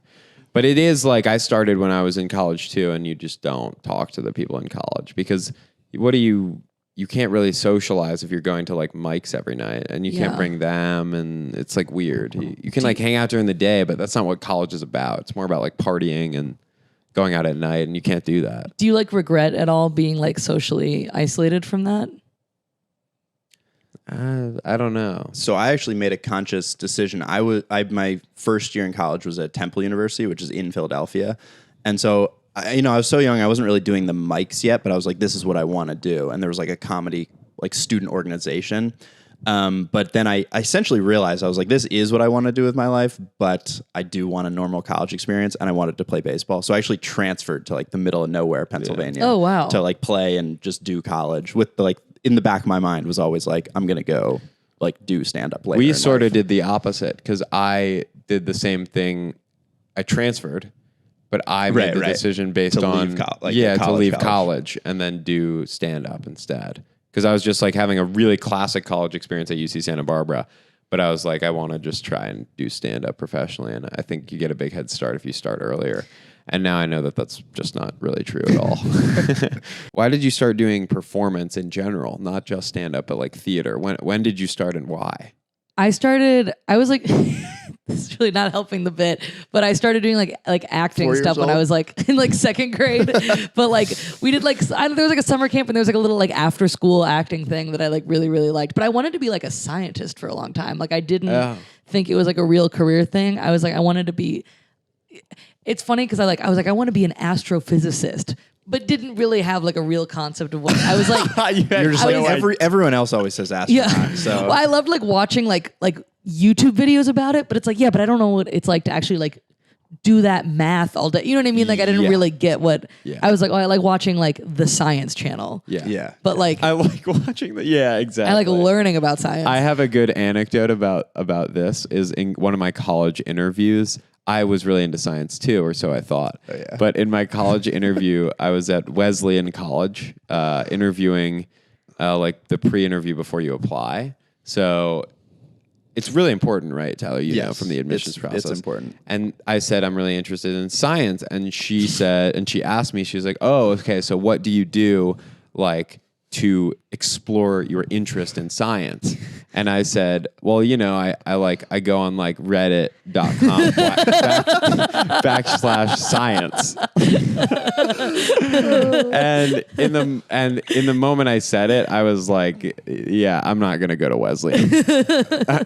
But it is like I started when I was in college too, and you just don't talk to the people in college because you can't really socialize if you're going to like mics every night and you can't bring them, and it's like weird. You can like hang out during the day, but that's not what college is about. It's more about like partying and going out at night, and you can't do that. Do you like regret at all being like socially isolated from that? I don't know. So I actually made a conscious decision. My first year in college was at Temple University, which is in Philadelphia. And so, I was so young, I wasn't really doing the mics yet, but I was like, this is what I want to do. And there was like a comedy, like student organization. But then I essentially realized I was like, this is what I want to do with my life, but I do want a normal college experience and I wanted to play baseball. So I actually transferred to like the middle of nowhere, Pennsylvania. Oh, wow. To like play and just do college with the, like, in the back of my mind was always like, I'm going to go like do stand up later. We sort of did the opposite because I did the same thing. I transferred, but I made the decision based to on to leave college and then do stand up instead. Because I was just like having a really classic college experience at UC Santa Barbara, but I was like, I want to just try and do stand up professionally, and I think you get a big head start if you start earlier. And now I know that that's just not really true at all. Why did you start doing performance in general, not just stand up, but like theater? When did you start and why? I was like, this is really not helping the bit, but I started doing like acting stuff when I was like in like second grade. But like we did like, there was like a summer camp and there was like a little like after school acting thing that I like really, really liked. But I wanted to be like a scientist for a long time. Like I didn't think it was like a real career thing. I was like, I wanted to be, it's funny because I was like, I want to be an astrophysicist, but didn't really have like a real concept of what I was like. You're just like everyone else always says astronaut. Yeah. So well, I loved like watching like YouTube videos about it, but it's like, yeah, but I don't know what it's like to actually like do that math all day. You know what I mean? Like I didn't Yeah. really get what Yeah. I was like. Oh, I like watching like the Science Channel. Yeah. Yeah. But like I like watching the. Yeah, exactly. I like learning about science. I have a good anecdote about this. Is in one of my college interviews, I was really into science too, or so I thought. Oh, yeah. But in my college interview, I was at Wesleyan College interviewing, like the pre-interview before you apply. So it's really important, right, Tyler? You know, from the admissions process. It's important. And I said, I'm really interested in science. And she said, and she asked me, she was like, oh, okay, so what do you do, like, to explore your interest in science? And I said, well, you know, I go on like reddit.com /science. and in the moment I said it, I was like, yeah, I'm not going to go to Wesleyan.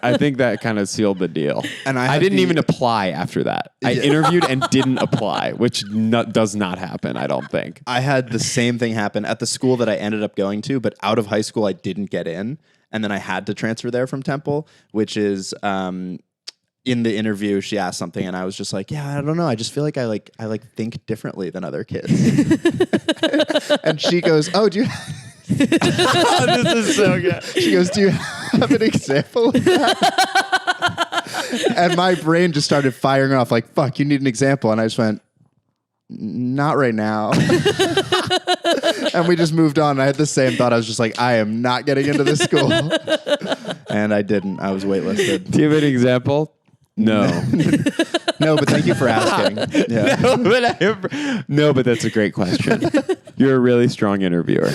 I think that kind of sealed the deal. And I didn't even apply after that. I interviewed and didn't apply, which does not happen, I don't think. I had the same thing happen at the school that I ended up going to, but out of high school, I didn't get in. And then I had to transfer there from Temple, which is in the interview, she asked something and I was just like, yeah, I don't know. I just feel like I think differently than other kids. And she goes, oh, do you... This is so good. She goes, do you have an example of that? And my brain just started firing off like, fuck, you need an example. And I just went, not right now. And we just moved on. I had the same thought. I was just like, I am not getting into this school. And I didn't. I was waitlisted. Do you have an example? No. No, but thank you for asking. Yeah. No, but that's a great question. You're a really strong interviewer.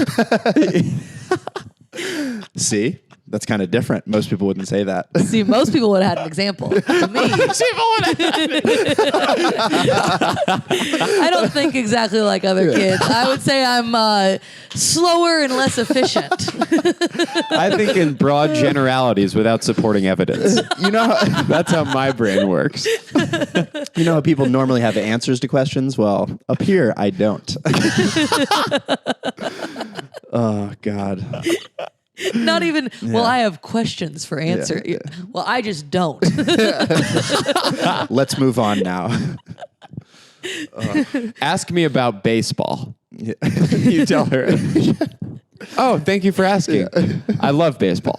See? That's kind of different. Most people wouldn't say that. See, most people would have had an example. Me, I don't think exactly like other kids. I would say I'm slower and less efficient. I think in broad generalities without supporting evidence. You know, That's how my brain works. you know how people normally have answers to questions? Well, up here, I don't. Oh, God. Not even, well, I have questions for answer. Yeah. Well, I just don't. Let's move on now. Ask me about baseball. You tell her. Oh, thank you for asking. I love baseball.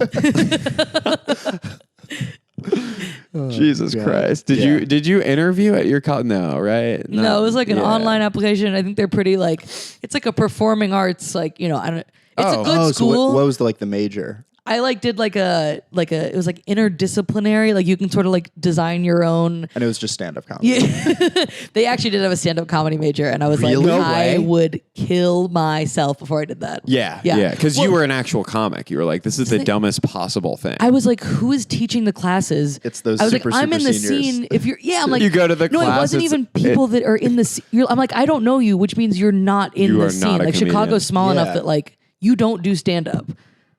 Jesus God. Christ. Did you interview at your college? No, right? No, it was like an Yeah. online application. I think they're pretty like, it's like a performing arts, like, you know, I don't, it's a good So school. what was the major? I like did like a it was like interdisciplinary, like you can sort of like design your own. And it was just stand-up comedy. Yeah. They actually did have a stand-up comedy major, and I was Really? like, No I way. would kill myself before I did that. Yeah. Yeah. Because Well, you were an actual comic. You were like, this is the dumbest possible thing. I was like, who is teaching the classes? It's those I was super, like, I'm in super the seniors. scene. If you're, yeah, I'm like, You go to the no, class, it wasn't it's- even people that are in the. I'm like, I don't know you, which means you're not in You the are scene. not a Like comedian. Chicago's small enough Yeah. that like you don't do stand up.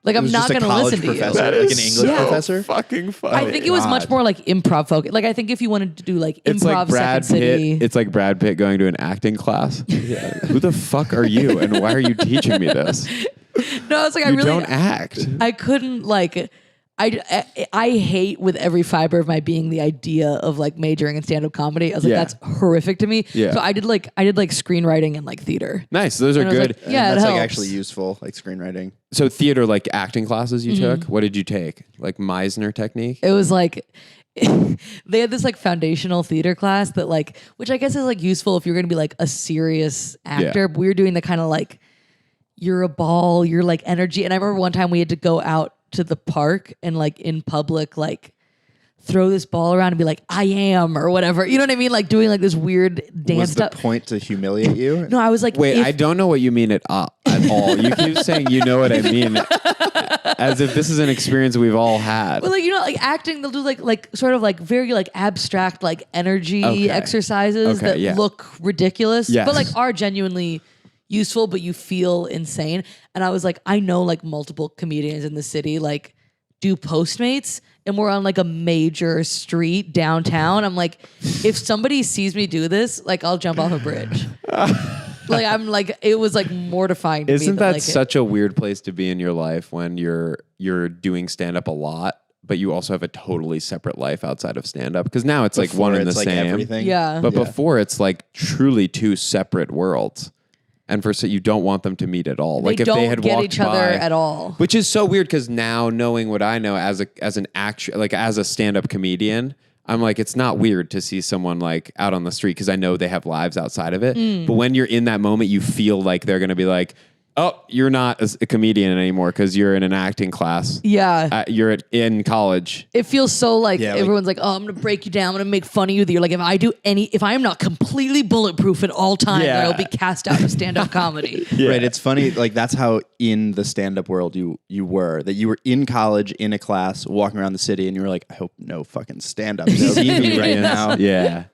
Like It I'm was not just a going to college listen to you. professor, like an English professor. Fucking funny. I think it was much God. more like improv focused. Like I think if you wanted to do like It's improv like Brad Second City. Pitt. It's like Brad Pitt going to an acting class. Who the fuck are you, and why are you teaching me this? No, I was like, I You really don't act. I couldn't like. I hate with every fiber of my being the idea of like majoring in stand up comedy. I was like, Yeah. that's horrific to me. Yeah. So I did like screenwriting and like theater. Nice. Those are And I was good. like, yeah, And it that's like helps. actually useful, like screenwriting. So theater, like acting classes you Mm-hmm. took. What did you take? Like Meisner technique. It was like they had this like foundational theater class that like, which I guess is like useful if you're going to be like a serious actor. Yeah. But we were doing the kind of like you're a ball, you're like energy. And I remember one time we had to go out to the park and like in public like throw this ball around and be like I am or whatever. You know what I mean? Like doing like this weird dance Was the stuff. point to humiliate you? No, I was like, Wait, if- I don't know what you mean at all. You keep saying you know what I mean, as if this is an experience we've all had. Well, like you know, like acting, they'll do like sort of like very like abstract like energy Okay. exercises Okay, that yeah. look ridiculous, Yes. but like are genuinely useful. But you feel insane. And I was like, I know like multiple comedians in the city like do Postmates, and we're on like a major street downtown. I'm like, if somebody sees me do this, like I'll jump off a bridge. Like I'm like, it was like mortifying to me. Isn't that like, such a weird place to be in your life when you're doing stand up a lot but you also have a totally separate life outside of stand-up? Because now it's like Before one and the it's like same. everything. Yeah. But before it's like truly two separate worlds. And so you don't want them to meet at all. Like They if don't they had get walked each other by, at all. which is so weird because now knowing what I know as an actor, like as a stand-up comedian, I'm like, it's not weird to see someone like out on the street because I know they have lives outside of it. But when you're in that moment, you feel like they're going to be like, oh, you're not a comedian anymore because you're in an acting class. Yeah. You're in college. It feels so like Yeah, like- everyone's like, oh, I'm going to break you down. I'm going to make fun of you. That you're like, if I am not completely bulletproof at all times, Yeah. then I'll be cast out of stand-up comedy. Right. It's funny. Like that's how in the stand-up world you were. That you were in college in a class walking around the city, and you were like, I hope no fucking stand-up see me right now. Yeah.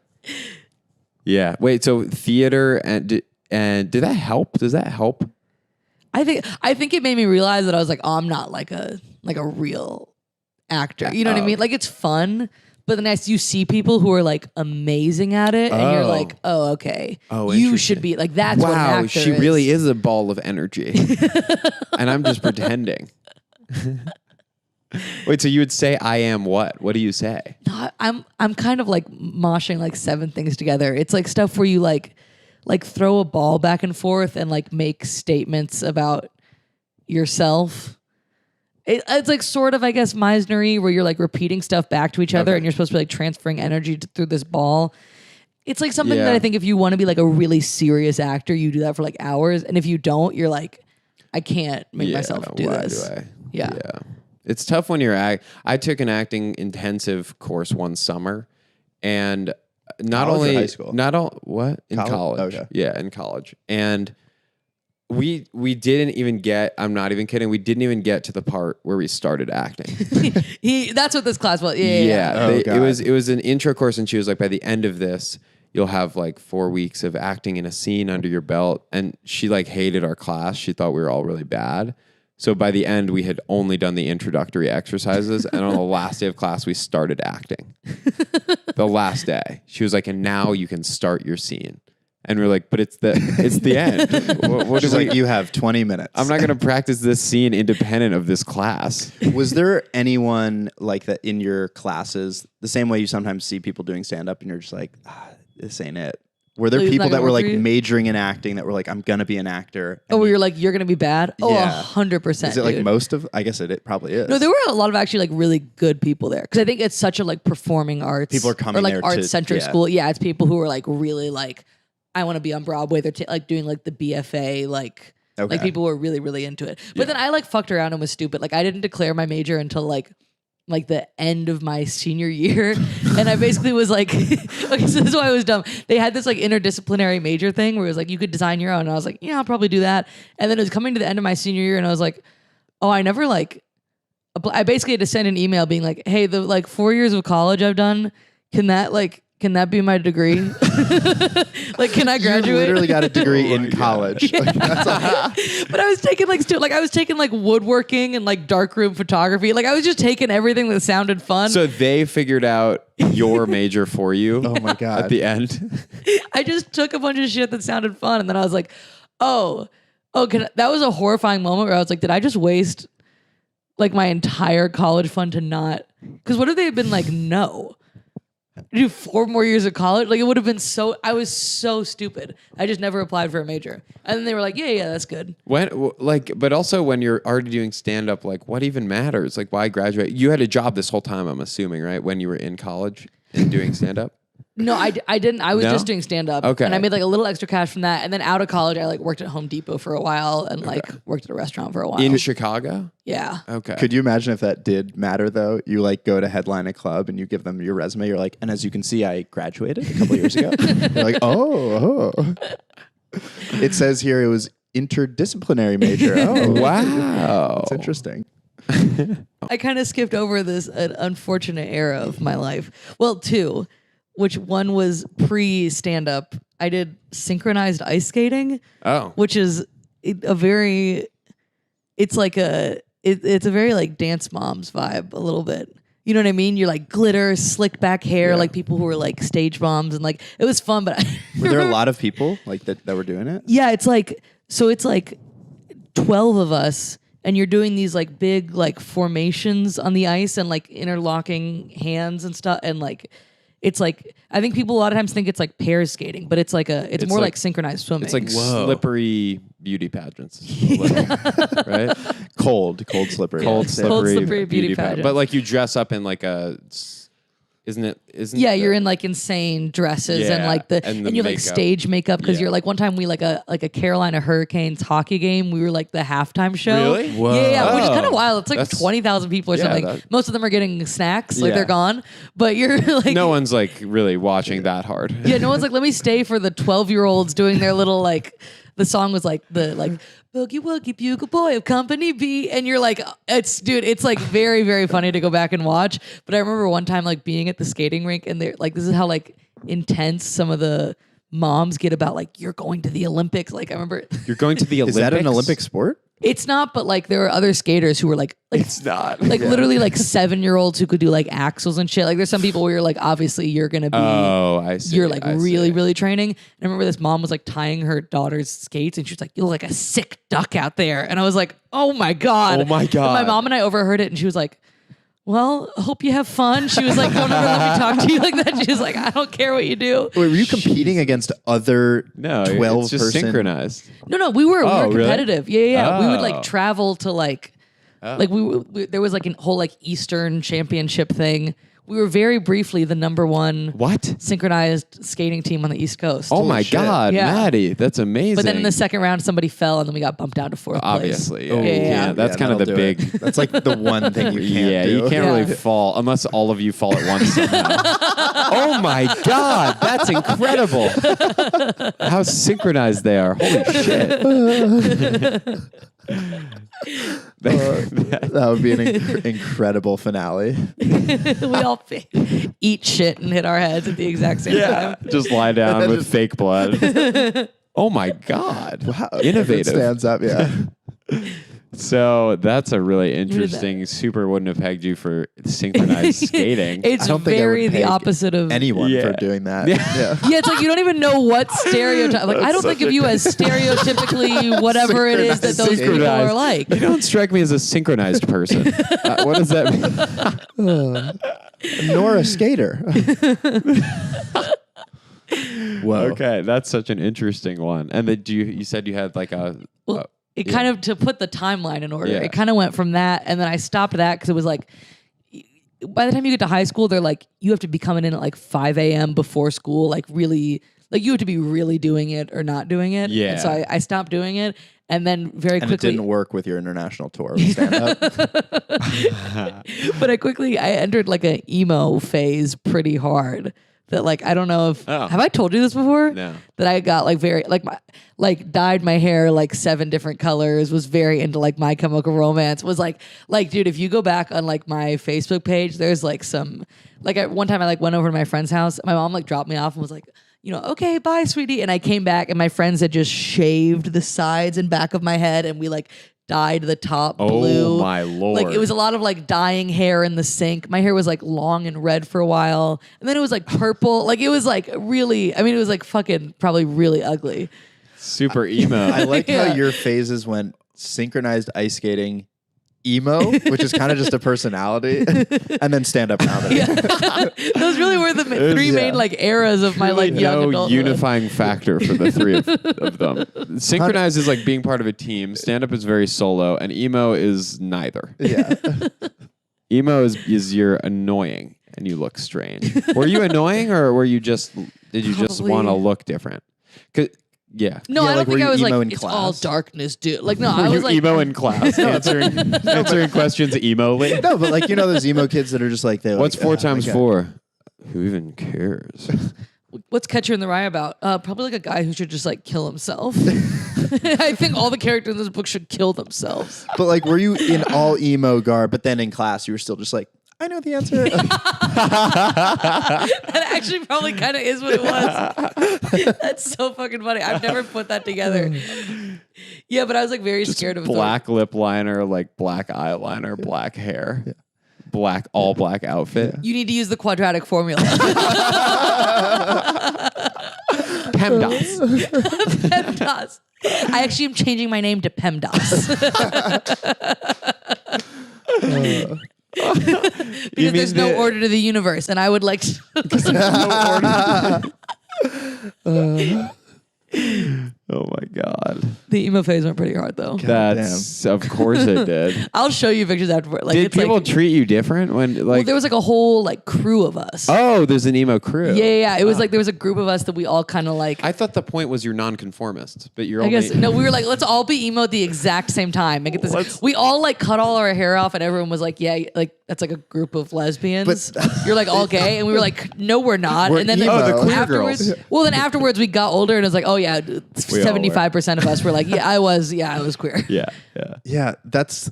Yeah. Wait, so theater and did that help? Does that help? I think it made me realize that I was like, oh, I'm not like a real actor. You know what I mean? Like it's fun, but then as you see people who are like amazing at it, and you're Oh. like, oh, okay, Oh, you interesting. should be like that's what an Wow, actor she really is a ball of energy. And I'm just pretending. Wait, so you would say I am what? What do you say? No, I'm kind of like moshing like 7 things together. It's like stuff where you like throw a ball back and forth and like make statements about yourself. It's like sort of, I guess, Meisner-y, where you're like repeating stuff back to each other and you're supposed to be like transferring energy through this ball. It's like something that I think if you want to be like a really serious actor, you do that for like hours. And if you don't, you're like, I can't make myself do why this. do I? Yeah. It's tough when you're I took an acting intensive course one summer, and not College or only high school? not all what in college. Okay. Yeah, in college. And we didn't even get, I'm not even kidding, we didn't even get to the part where we started acting. That's what this class was. Yeah. Oh, it God. was an intro course, and she was like, by the end of this, you'll have like 4 weeks of acting in a scene under your belt. And she like hated our class. She thought we were all really bad. So by the end, we had only done the introductory exercises. And on the last day of class, we started acting. The last day. She was like, and now you can start your scene. And we're like, but it's the end. What She's is like, you have 20 minutes. I'm not going to practice this scene independent of this class. Was there anyone like that in your classes, the same way you sometimes see people doing stand-up and you're just like, this ain't it? Were there It's people not that gonna were work like for you? majoring in acting that were like, I'm going to be an actor? Oh, where you're like, you're going to be bad? Oh, Yeah. 100%. Is it like dude. most of, I guess it probably is. No, there were a lot of actually like really good people there because I think it's such a like performing arts. People are coming or like there to- arts centric yeah. school. Yeah, it's people who are like really like, I want to be on Broadway. They're like doing like the BFA, like people who are really really into it. But then I like fucked around and was stupid. Like I didn't declare my major until like the end of my senior year, and I basically was like, okay, so this is why I was dumb. They had this like interdisciplinary major thing where it was like you could design your own, and I was like, yeah, I'll probably do that. And then it was coming to the end of my senior year, and I was like, oh, I never like. I basically had to send an email being like, hey, the like 4 years of college I've done, can that be my degree? Like, can I You graduate? literally got a degree in college. Like, that's all. But I was taking like woodworking and like darkroom photography. Like I was just taking everything that sounded fun. So they figured out your major for you. Oh my God. At the end. I just took a bunch of shit that sounded fun, and then I was like, that was a horrifying moment where I was like, did I just waste like my entire college fund to not? Because what if they had been like, no, do 4 more years of college? Like it would have been I was so stupid. I just never applied for a major, and then they were like, yeah, that's good. But also when you're already doing stand up, like what even matters? Like why graduate? You had a job this whole time, I'm assuming, right? When you were in college and doing stand up. No, I didn't. I was No? just doing stand up. Okay. And I made like a little extra cash from that. And then out of college, I like worked at Home Depot for a while and like worked at a restaurant for a while. In Chicago? Yeah. Okay. Could you imagine if that did matter though? You like go to headline a club and you give them your resume. You're like, and as you can see, I graduated a couple years ago. They're like, oh. It says here it was interdisciplinary major. Oh, Wow. That's interesting. I kind of skipped over this unfortunate era of my life. Well, 2, which one was pre-stand up. I did synchronized ice skating, Oh. which is it's a very like Dance Moms vibe a little bit. You know what I mean? You're like glitter, slick back hair, like people who were like stage moms, and like it was fun. But Were there a lot of people like that were doing it? yeah, it's like 12 of us. and you're doing these like big like formations on the ice and like interlocking hands and stuff, and like it's like I think people a lot of times think it's like pair skating, but it's like it's more like synchronized swimming. It's like slippery beauty pageants, a little, right? Cold, slippery. Cold, slippery beauty pageant. But like you dress up in like isn't it? Yeah, you're in like insane dresses and like and you have like stage makeup because you're like one time we like a Carolina Hurricanes hockey game. We were like the halftime show. Really? Whoa. Yeah, which is kind of wild. It's like 20,000 people or something. that- Most of them are getting snacks, like they're gone. But you're like no one's like really watching that hard. Yeah, no one's like, let me stay for the 12-year-olds doing their little like. The song was like Boogie Woogie Bugle Boy of Company B, and you're like, it's like very, very funny to go back and watch. But I remember one time like being at the skating rink, and they're like, this is how like intense some of the moms get about like you're going to the Olympics. Like I remember You're going to the Olympics. Is that an Olympic sport? it's not, but like there are other skaters who were like It's not. like literally like 7-year-olds who could do like axles and shit. Like there's some people where you're like, obviously you're gonna be. Oh, I see. You're like I really, see. really training. And I remember this mom was like tying her daughter's skates, and she was like, "You look like a sick duck out there." And I was like, "Oh my god!" Oh my And God. my mom and I overheard it, and she was like, "Well, I hope you have fun." She was like, "Don't ever let me talk to you like that." She was like, "I don't care what you do." Wait, were you competing against other No, 12 it's just person? synchronized. No, we were Oh, really? competitive. Yeah. We would Oh. like travel to like there was like a whole like Eastern championship thing. We were very briefly the number one What? synchronized skating team on the East Coast. Oh my shit. God, Yeah. Maddie, that's amazing. But then in the second round, somebody fell, and then we got bumped down to fourth obviously, place. yeah, you Yeah. can't. That's kind of the that'll do big. it. That's like the one thing you can't Yeah, do. you can't Yeah. really fall unless all of you fall at once. Somehow. Oh my God, that's incredible! How synchronized they are! Holy shit! That would be an incredible finale. we all eat shit and hit our heads at the exact same time. Just lie down with fake blood. Oh my God! Wow. Innovative. It stands up, yeah. So that's a really interesting. Super wouldn't have pegged you for synchronized skating. It's I don't think I very would the peg opposite of Anyone Yeah. for doing that. Yeah. Yeah. Yeah, it's like you don't even know what stereotype. Like I don't think of you as stereotypically whatever it is that those people are like. You don't strike me as a synchronized person. What does that mean? Nor a skater. Whoa. Okay, that's such an interesting one. And then you said you had like a Well, it kind of to put the timeline in order. Yeah. It kind of went from that, and then I stopped that because it was like, by the time you get to high school, they're like you have to be coming in at like 5 a.m. before school, like really, like you have to be really doing it or not doing it. Yeah. And so I stopped doing it, and then very And it quickly, didn't work with your international tour with stand-up. but I entered like an emo phase pretty hard. That like I don't know if have I told you this before? No. That I got like very dyed my hair like 7 different colors, was very into like My Chemical Romance, was like dude, if you go back on like my Facebook page, there's like some like one time I like went over to my friend's house. My mom like dropped me off and was like, you know, okay, bye, sweetie. And I came back and my friends had just shaved the sides and back of my head, and we like dyed the top blue. Oh my Lord. Like it was a lot of like dyeing hair in the sink. My hair was like long and red for a while, and then it was like purple. Like it was like really, I mean, it was like fucking probably really ugly. super emo. I like Yeah. how your phases went synchronized ice skating, emo, which is kind of just a personality, and then stand-up comedy. Those really were the three main like eras of my like young no adulthood. unifying factor for the three of them. Synchronized is like being part of a team. Stand up is very solo, and emo is neither. Yeah. Emo is you're annoying and you look strange. Were you annoying, or were you just did you just Probably- want to look different? 'Cause- yeah. No, Yeah, I don't like, were think I you was emo like in it's all class? darkness, dude. Like no, Were I you was like emo in class, answering questions emo-ly? No, but like, you know those emo kids that are just like, What's 4 like, times okay. 4? Who even cares? what's Catcher in the Rye about? Probably like a guy who should just like kill himself. I think all the characters in this book should kill themselves. But like, were you in all emo garb, but then in class you were still just like, I know the answer. That actually probably kind of is what it was. That's so fucking funny. I've never put that together. Yeah, but I was like very scared of Black lip liner, like black eyeliner, black hair, all black outfit. You need to use the quadratic formula. PEMDAS. PEMDAS. I actually am changing my name to PEMDAS. Because there's no order to the universe, and I would like Oh my God. the emo phase went pretty hard though. That's of course it did. I'll show you pictures afterward. Like, Did it's people like, treat you different when well, like? there was like a whole like crew of us. Oh, there's an emo crew. Yeah. It was like there was a group of us that we all kind of like. I thought the point was you're nonconformist, but you're I only. guess no. We were like, let's all be emo at the exact same time. And get this. We all like cut all our hair off, and everyone was like, "Yeah, like that's like a group of lesbians." You're like all gay, and we were like, "No, we're not." We're and then emo. Oh, the queer afterwards, girls. well, then afterwards we got older, and it was like, "Oh yeah, We all were. 75% of us were like, yeah, I was queer." Yeah. Yeah, that's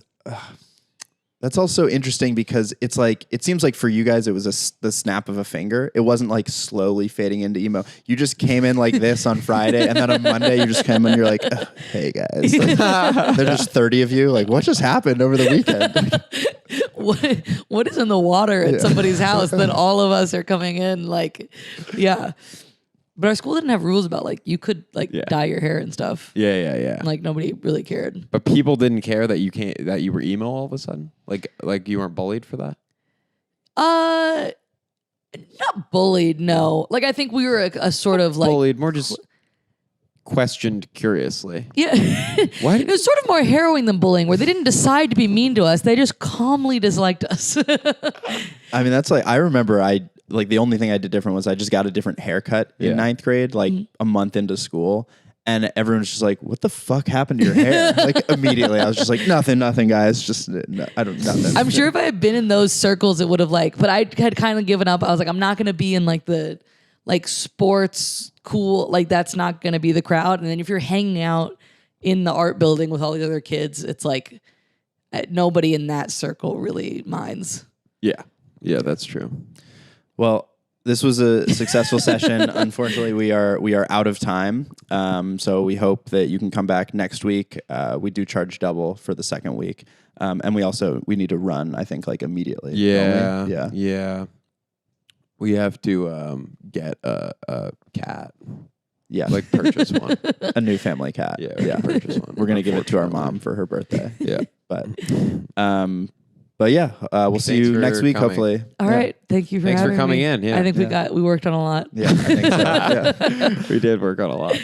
also interesting because it's like it seems like for you guys it was the snap of a finger. It wasn't like slowly fading into emo. You just came in like this on Friday, and then on Monday you just came in. And you're like, "Hey guys, like, there's just 30 of you. Like, what just happened over the weekend?" What is in the water at somebody's house that all of us are coming in? Like, yeah. But our school didn't have rules about like you could like dye your hair and stuff. Yeah. Like nobody really cared. But people didn't care that you were emo all of a sudden. Like you weren't bullied for that. Not bullied. No. Like I think we were a sort of like Bullied, more just questioned curiously. Yeah. What? It was sort of more harrowing than bullying, where they didn't decide to be mean to us. They just calmly disliked us. I mean, that's like I remember the only thing I did different was I just got a different haircut in ninth grade, like a month into school. And everyone was just like, "What the fuck happened to your hair?" Like immediately, I was just like, "Nothing, guys. Just nothing." I'm sure if I had been in those circles, it would have but I had kind of given up. I was like, I'm not going to be in like the sports cool, like that's not going to be the crowd. And then if you're hanging out in the art building with all the other kids, it's like nobody in that circle really minds. Yeah, that's true. Well, this was a successful session. Unfortunately, we are out of time. So we hope that you can come back next week. We do charge double for the second week, and we need to run. I think like immediately. Yeah. We have to get a cat. Yeah, Like purchase one. a new family cat. Yeah, we can purchase one. We're gonna give it to our mom for her birthday. Yeah. But yeah, we'll see Thanks you for next week. coming. Hopefully. All right. Thank you for Thanks for having coming me. in. Yeah. I think we worked on a lot. Yeah, I think so. Yeah. We did work on a lot.